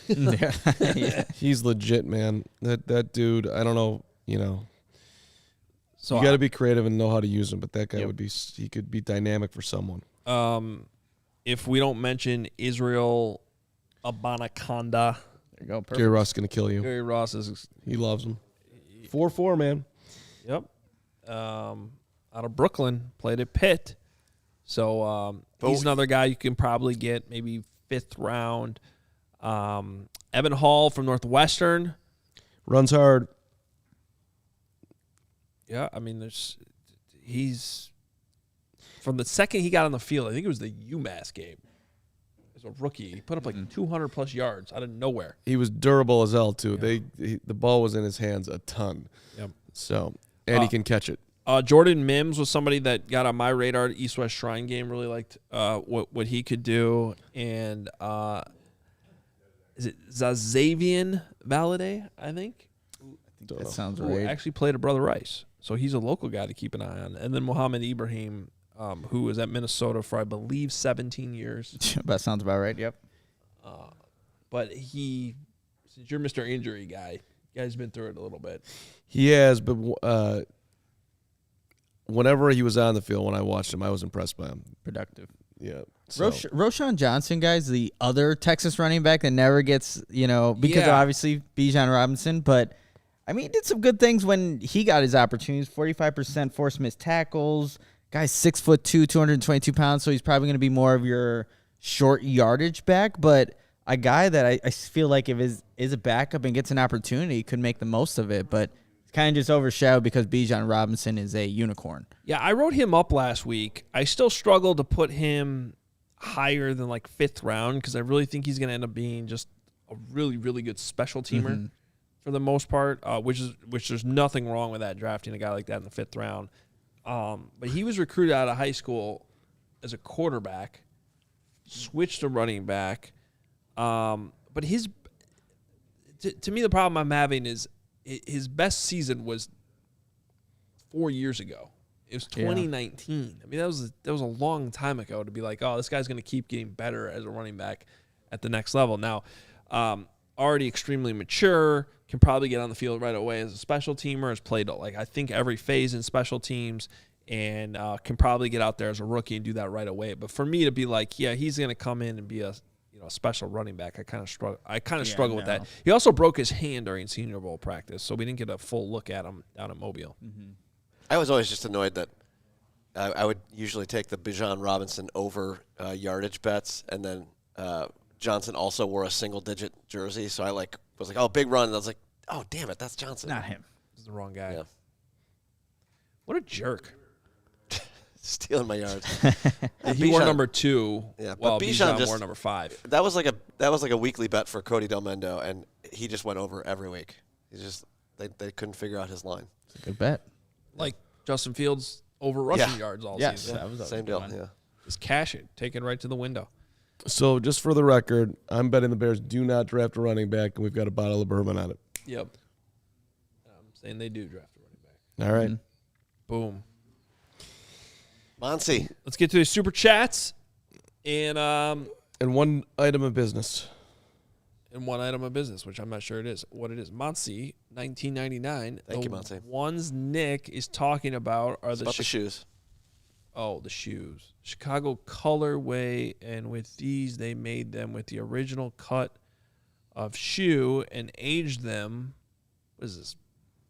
Yeah. He's legit, man. That dude, I don't know, So you got to be creative and know how to use him, but that guy Yep. he could be dynamic for someone. if we don't mention Israel Abanaconda, There you go. Perfect. Gary Ross is going to kill you. Gary Ross is, He loves him. 4-4, man. yep, out of Brooklyn, played at Pitt. So he's another guy you can probably get maybe 5th round. Evan Hall from Northwestern. Runs hard. Yeah, I mean, he's from the second he got on the field. I think it was the UMass game. As a rookie, he put up like 200 plus yards out of nowhere. He was durable as hell, too. Yeah. The ball was in his hands a ton. Yep. So, and he can catch it. Jordan Mims was somebody that got on my radar. East West Shrine game, really liked what he could do. And is it Zazavian Valade? I think. That sounds Who right. actually played at Brother Rice, so he's a local guy to keep an eye on. And then Mohamed Ibrahim, who was at Minnesota for I believe 17 years. That sounds about right. Yep. But since you're Mr. Injury guy, you guys been through it a little bit. He has, but whenever he was on the field, when I watched him, I was impressed by him. Productive. Yeah. So, Roshan Johnson, guys, the other Texas running back that never gets, because Yeah. of obviously Bijan Robinson, but I mean, he did some good things when he got his opportunities. 45% forced missed tackles. Guy's 6'2", 222 pounds, so he's probably going to be more of your short yardage back. But a guy that I feel like if is a backup and gets an opportunity, could make the most of it. But it's kind of just overshadowed because Bijan Robinson is a unicorn. Yeah, I wrote him up last week. I still struggle to put him higher than like 5th round because I really think he's going to end up being just a really, really good special teamer for the most part, which there's nothing wrong with that, drafting a guy like that in the 5th round. But he was recruited out of high school as a quarterback, switched to running back. But to me, the problem I'm having is his best season was 4 years ago. It was 2019. I mean, that was a long time ago to be like, oh, this guy's going to keep getting better as a running back at the next level. Now, already extremely mature, can probably get on the field right away as a special teamer, has played like I think every phase in special teams, and can probably get out there as a rookie and do that right away. But for me to be like, yeah, he's going to come in and be a special running back, I kind of struggle with that. He also broke his hand during Senior Bowl practice, so we didn't get a full look at him down at Mobile. Mm-hmm. I was always just annoyed that I would usually take the Bijan Robinson over yardage bets, and then Johnson also wore a single-digit jersey, so I was like, oh, big run, and I was like, oh, damn it, that's Johnson. Not him. This is the wrong guy. Yeah. What a jerk. Stealing my yards. He wore Bijan- number 2, Yeah, but while Bijan Bijan just- wore number 5. That was like a weekly bet for Cody Delmendo, and he just went over every week. They couldn't figure out his line. It's a good bet. Like Justin Fields over rushing yards all Yes. season. That was a Same good deal. one. Yeah. Just cash it. Take it right to the window. So just for the record, I'm betting the Bears do not draft a running back, and we've got a bottle of bourbon on it. Yep. I'm saying they do draft a running back. All right. Boom. Monty. Let's get to the super chats and And one item of business. one item of business, which I'm not sure what it is. Monty, 1999. Thank you, Monty. Ones Nick is talking about are It's about the shoes. Oh, the shoes. Chicago colorway, and with these, they made them with the original cut of shoe and aged them. What is this?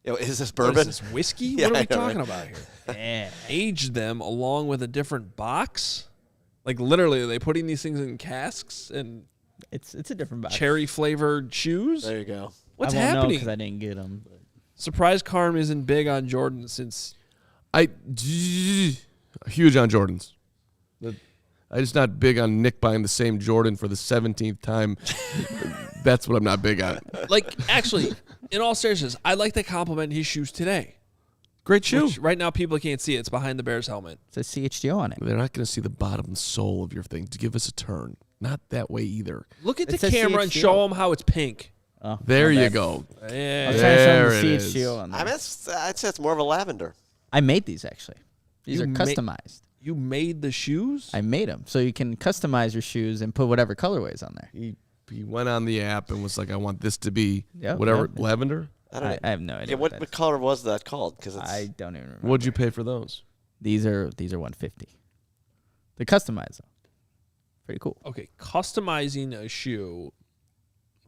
Yo, is this What bourbon? is this, whiskey? Yeah, What are we I know, talking right? about here? Yeah. Aged them along with a different box? Like, literally, are they putting these things in casks and It's a different box. cherry-flavored shoes? There you go. What's I won't know happening? because I didn't get them. But. Surprise Carm isn't big on Jordan since... Huge on Jordans. I'm just not big on Nick buying the same Jordan for the 17th time. That's what I'm not big on. Like, actually, in all seriousness, I like to compliment his shoes today. Great shoe. Which right now, people can't see it. It's behind the Bears helmet. It says CHGO on it. They're not going to see the bottom sole of your thing. To give us a turn. Not that way either. Look at It the says camera and CHGO. show them how it's pink. Oh, There my you bad. go. I was Yeah. trying to There show it them the is. CHGO on there. I'd say it's more of a lavender. I made these actually. These You are ma- customized. You made the shoes? I made them so you can customize your shoes and put whatever colorways on there. He he went on the app and was like, I want this to be Yep, whatever, yep. lavender? I have no idea. Yeah, what color was that called? Because I don't even remember. What'd you pay for those? These are $150. They're customized though. Pretty cool. Okay, customizing a shoe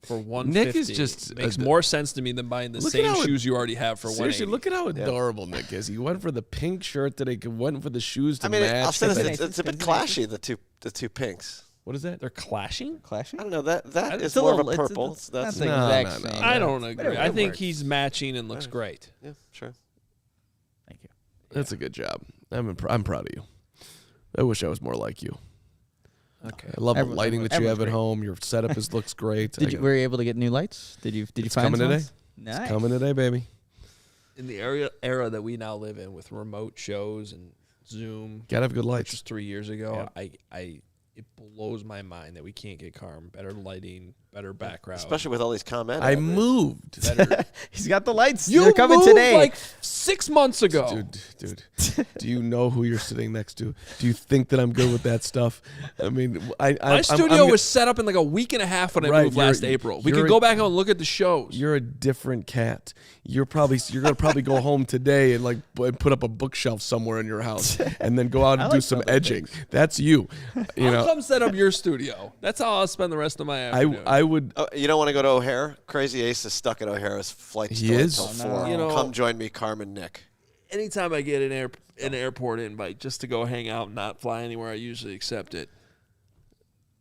for $150 Nick is just makes more sense to me than buying the same shoes you already have for Seriously, $180. look at how adorable Nick is. He went for the pink shirt today. He went for the shoes to match. I'll say this, Isn't it? it's a bit clashy. The two pinks. What is that? They're clashing? Clashing? I don't know that It's is more of a little- purple. It's That's not the No, exact no, no. same. I don't agree. I it think works. he's matching and looks great. yeah, sure. Thank you. That's a good job. I'm proud of you. I wish I was more like you. Okay. I love the Everyone- lighting that you have at everyone's home. Your setup looks great. Were you able to get new lights? Did you It's find coming some today. ones? Nice. It's coming today, baby. In the era that we now live in with remote shows and Zoom, Gotta have good which lights. was 3 years ago, it blows my mind that we can't get Carm better lighting, better background. Especially with all these comments. I moved. better. He's got the lights. You They're coming moved today. like 6 months ago. Dude, do you know who you're sitting next to? Do you think that I'm good with that stuff? I mean, My studio was set up in like a week and a half when I Right, moved you're- last April. We you're could a- go back and look at the shows. You're a different cat. You're gonna probably go home today and put up a bookshelf somewhere in your house, and then go out and do like some building edging. That's you. You I'll know, come set up your studio. That's how I'll spend the rest of my afternoon. I would. Oh, you don't want to go to O'Hare? Crazy Ace is stuck at O'Hare's flight's He delayed is? until Oh, 4. You know- Come join me, Carmen, Nick. Anytime I get an airport invite just to go hang out and not fly anywhere, I usually accept it.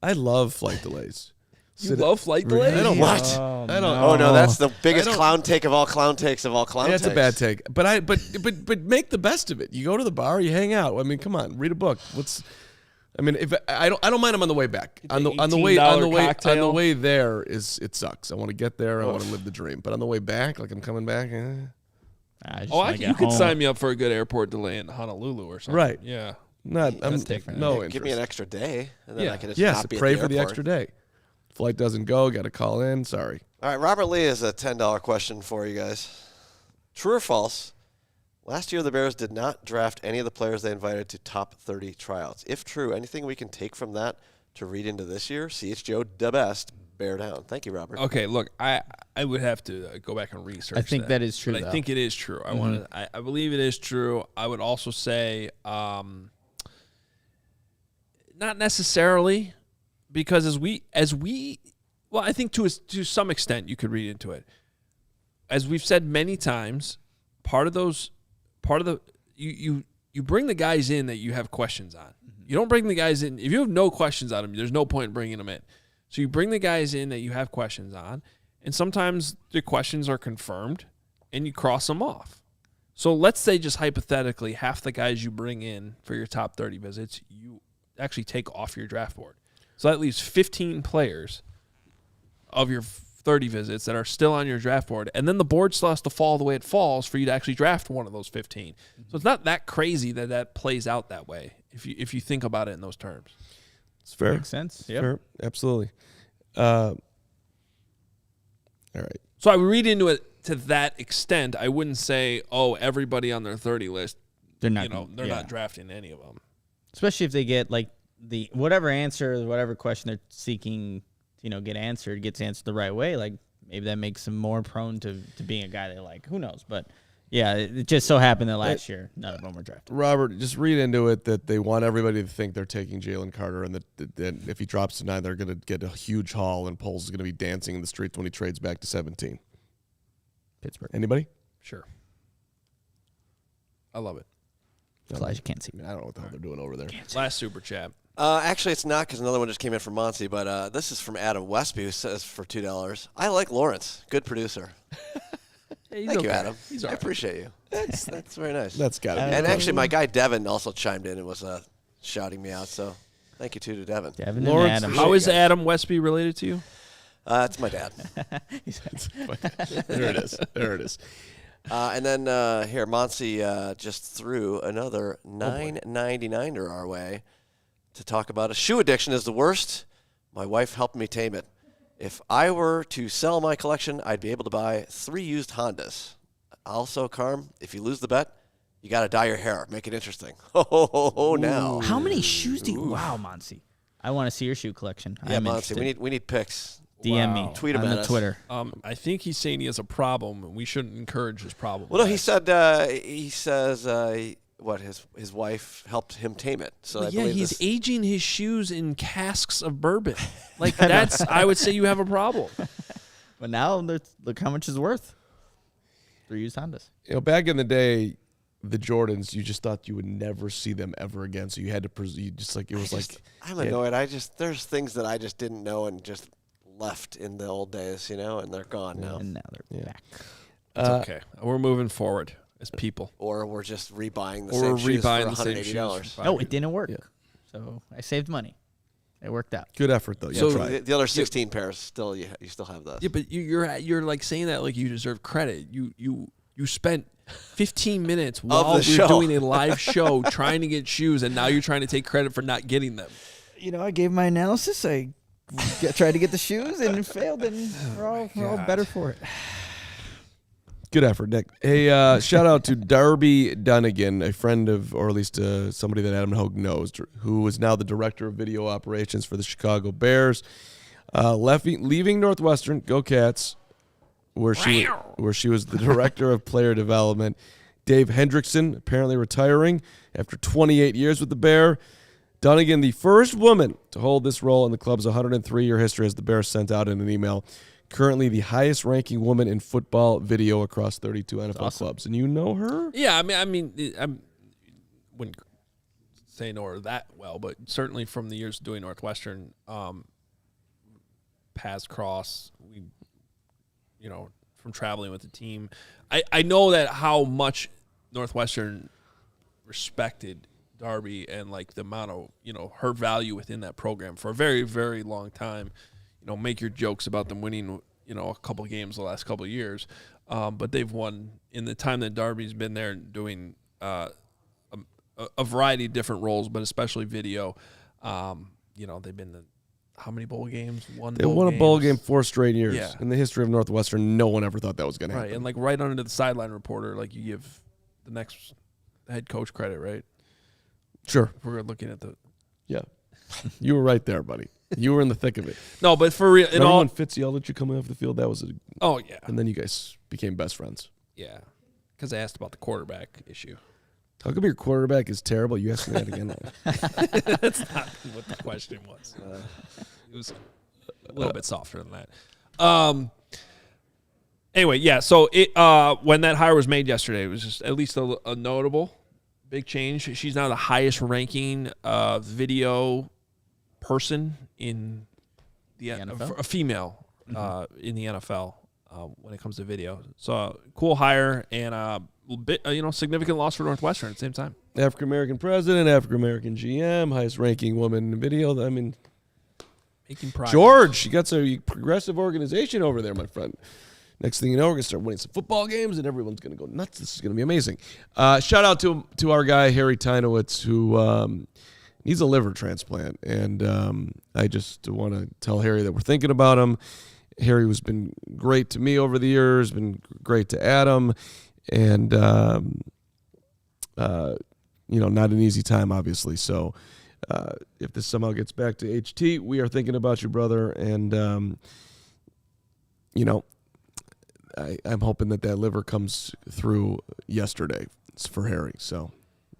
I love flight delays. You love flight delays? I don't. What? I don't. Oh no, that's the biggest don't- clown take of all clown takes of all clown Yeah, takes. it's a bad take, but make the best of it. You go to the bar, you hang out. I mean, come on, read a book. If I don't mind them on the way back. On the cocktail. way there it sucks. I want to get there. I want to live the dream. But on the way back, like I'm coming back. You could sign me up for a good airport delay in Honolulu or something. Right. Yeah. I'm different. no Give interest. me an extra day, and then Yeah. I can just Yes, not be pray at the for the airport. extra day. Flight doesn't go. Got to call in. Sorry. All right, Robert Lee has a $10 question for you guys. True or false? Last year, the Bears did not draft any of the players they invited to top 30 tryouts. If true, anything we can take from that to read into this year? CHGO, the best, bear down. Thank you, Robert. Okay, look, I would have to go back and research. I think that is true, But I though. think it is true. I believe it is true. I would also say, not necessarily, because I think to some extent you could read into it. As we've said many times, you bring the guys in that you have questions on. You don't bring the guys in if you have no questions on them. There's no point in bringing them in. So you bring the guys in that you have questions on, and sometimes the questions are confirmed, and you cross them off. So let's say just hypothetically, half the guys you bring in for your top 30 visits, you actually take off your draft board. So that leaves 15 players of your 30 visits that are still on your draft board, and then the board still has to fall the way it falls for you to actually draft one of those 15. So it's not that crazy that plays out that way if you think about it in those terms. It's fair. Makes sense. Yep. Fair. Absolutely. All right. So I would read into it to that extent. I wouldn't say, oh, everybody on their 30 list, They're not. they're not drafting any of them. Especially if they get like the whatever answer, whatever question they're seeking, get answered, gets answered the right way. Like maybe that makes them more prone to being a guy they like. Who knows? But yeah, it just so happened that last year none of them were drafted. Robert, just read into it that they want everybody to think they're taking Jalen Carter, and that if he drops to 9, they're going to get a huge haul, and Poles is going to be dancing in the streets when he trades back to 17. Pittsburgh. Anybody? Sure. I love it. Elijah can't see. I don't know what the hell they're doing over there. Last super chat. Actually, it's not because another one just came in from Monty, but this is from Adam Westby, who says for $2, I like Lawrence. Good producer. Thank you, Adam. I appreciate you. That's very nice. That's got to be. And actually, my guy Devin also chimed in and was shouting me out. So thank you too to Devin. Devin Lawrence, and Adam. How is Adam Westby related to you? It's my dad. There it is. There it is. And then here, Monty just threw another $9.99 our way to talk about a shoe addiction is the worst. My wife helped me tame it. If I were to sell my collection, I'd be able to buy 3 used Hondas. Also, Carm, if you lose the bet, you got to dye your hair. Make it interesting. Oh, now. How many shoes do you? Wow, Monty. I want to see your shoe collection. Yeah, I'm Monty, interested. we need pics. DM Wow. me Tweet on about the us. Twitter. I think he's saying he has a problem, and we shouldn't encourage his problem. Well, no, he said he says what his wife helped him tame it. So I yeah, believe he's this. aging his shoes in casks of bourbon. Like that's, I would say you have a problem. But now look how much it's worth. 3 used Hondas. Back in the day, the Jordans, you just thought you would never see them ever again. So you had to, I'm annoyed. There's things that I just didn't know and just left in the old days, and they're gone now. And now they're back. It's okay. We're moving forward as people. Or we're just rebuying the Or same shoes for rebuying the same $180. shoes. No, it didn't work. Yeah. So I saved money. It worked out. Good effort, though. So You tried. The other 16 pairs still you still have those. Yeah, but you're like saying that like you deserve credit. You spent 15 minutes while we show. were doing a live show trying to get shoes, and now you're trying to take credit for not getting them. I gave my analysis. I tried to get the shoes and failed, and we're all better for it. Good effort, Nick. Hey, shout out to Darby Dunnigan, a friend of, or at least somebody that Adam Hoge knows, who is now the director of video operations for the Chicago Bears. Leaving Northwestern, go Cats, where she was the director of player development. Dave Hendrickson apparently retiring after 28 years with the Bear. Dunnigan, the first woman to hold this role in the club's 103-year history, as the Bears sent out in an email. Currently the highest-ranking woman in football video across 32 NFL clubs. And you know her? Yeah, I mean, I wouldn't say know her that well, but certainly from the years doing Northwestern, paths cross. We, from traveling with the team, I know that how much Northwestern respected Darby and like the amount of her value within that program for a very, very long time. Make your jokes about them winning, a couple of games the last couple of years. But they've won in the time that Darby's been there doing a variety of different roles, but especially video. They've been to how many bowl games? They won a bowl game 4 straight years. Yeah. In the history of Northwestern, no one ever thought that was going to happen. Right, and like right under the sideline reporter, like you give the next head coach credit, right? Sure. If we're looking at the Yeah. You were right there, buddy. You were in the thick of it. no, but for real, Remember when Fitz yelled at you coming off the field? That was oh yeah, and then you guys became best friends. yeah, because I asked about the quarterback issue. How come your quarterback is terrible? You asked me that again. That's not what the question was. It was a little bit softer than that. Anyway, yeah. So when that hire was made yesterday, it was just at least a notable big change. She's now the highest ranking video person in the NFL? A female in the NFL when it comes to video. So cool hire and a bit significant loss for Northwestern at the same time. African American president, African American GM, highest ranking woman in video. I mean, making progress. George, you got a progressive organization over there, my friend. Next thing you know, we're going to start winning some football games, and everyone's going to go nuts. This is going to be amazing. Shout out to our guy, Harry Tynowitz, who needs a liver transplant. And I just want to tell Harry that we're thinking about him. Harry has been great to me over the years, been great to Adam. And, not an easy time, obviously. So if this somehow gets back to HT, we are thinking about you, brother. And, I'm hoping that liver comes through yesterday for Harry. So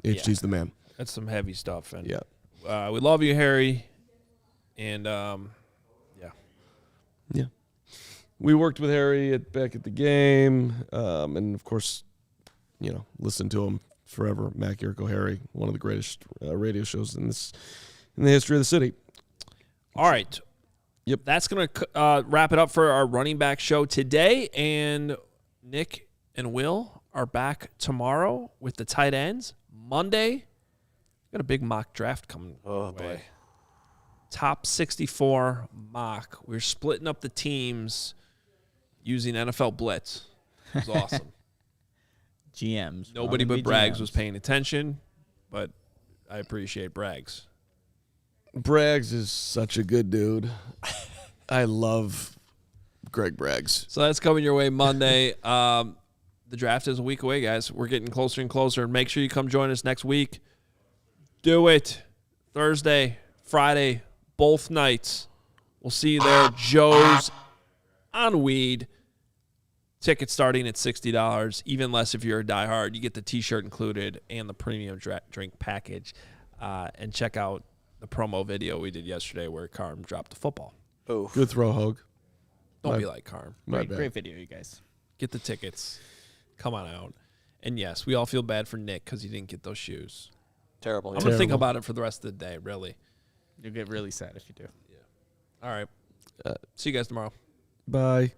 HT's the man. That's some heavy stuff. And Yeah. We love you, Harry. And Yeah. We worked with Harry back at the game. And, of course, listened to him forever. Mac Yurko Harry, one of the greatest radio shows in the history of the city. all right. Yep. That's going to wrap it up for our running back show today. And Nick and Will are back tomorrow with the tight ends. Monday, got a big mock draft coming. Oh, boy. Top 64 mock. We're splitting up the teams using NFL Blitz. It was awesome. GMs. Nobody but All Braggs GMs. was paying attention, but I appreciate Braggs. Braggs is such a good dude. I love Greg Braggs. So that's coming your way Monday. The draft is a week away, guys. We're getting closer and closer. Make sure you come join us next week. Do it. Thursday, Friday, both nights. We'll see you there. Joe's on weed. Tickets starting at $60, even less if you're a diehard. You get the T-shirt included and the premium drink package. And check out the promo video we did yesterday where Carm dropped the football. Oh, Good throw, Hoge. Don't be like Carm. Great video, you guys. Get the tickets. Come on out. And yes, we all feel bad for Nick because he didn't get those shoes. terrible. I'm going to think about it for the rest of the day, really. You'll get really sad if you do. All right. See you guys tomorrow. Bye.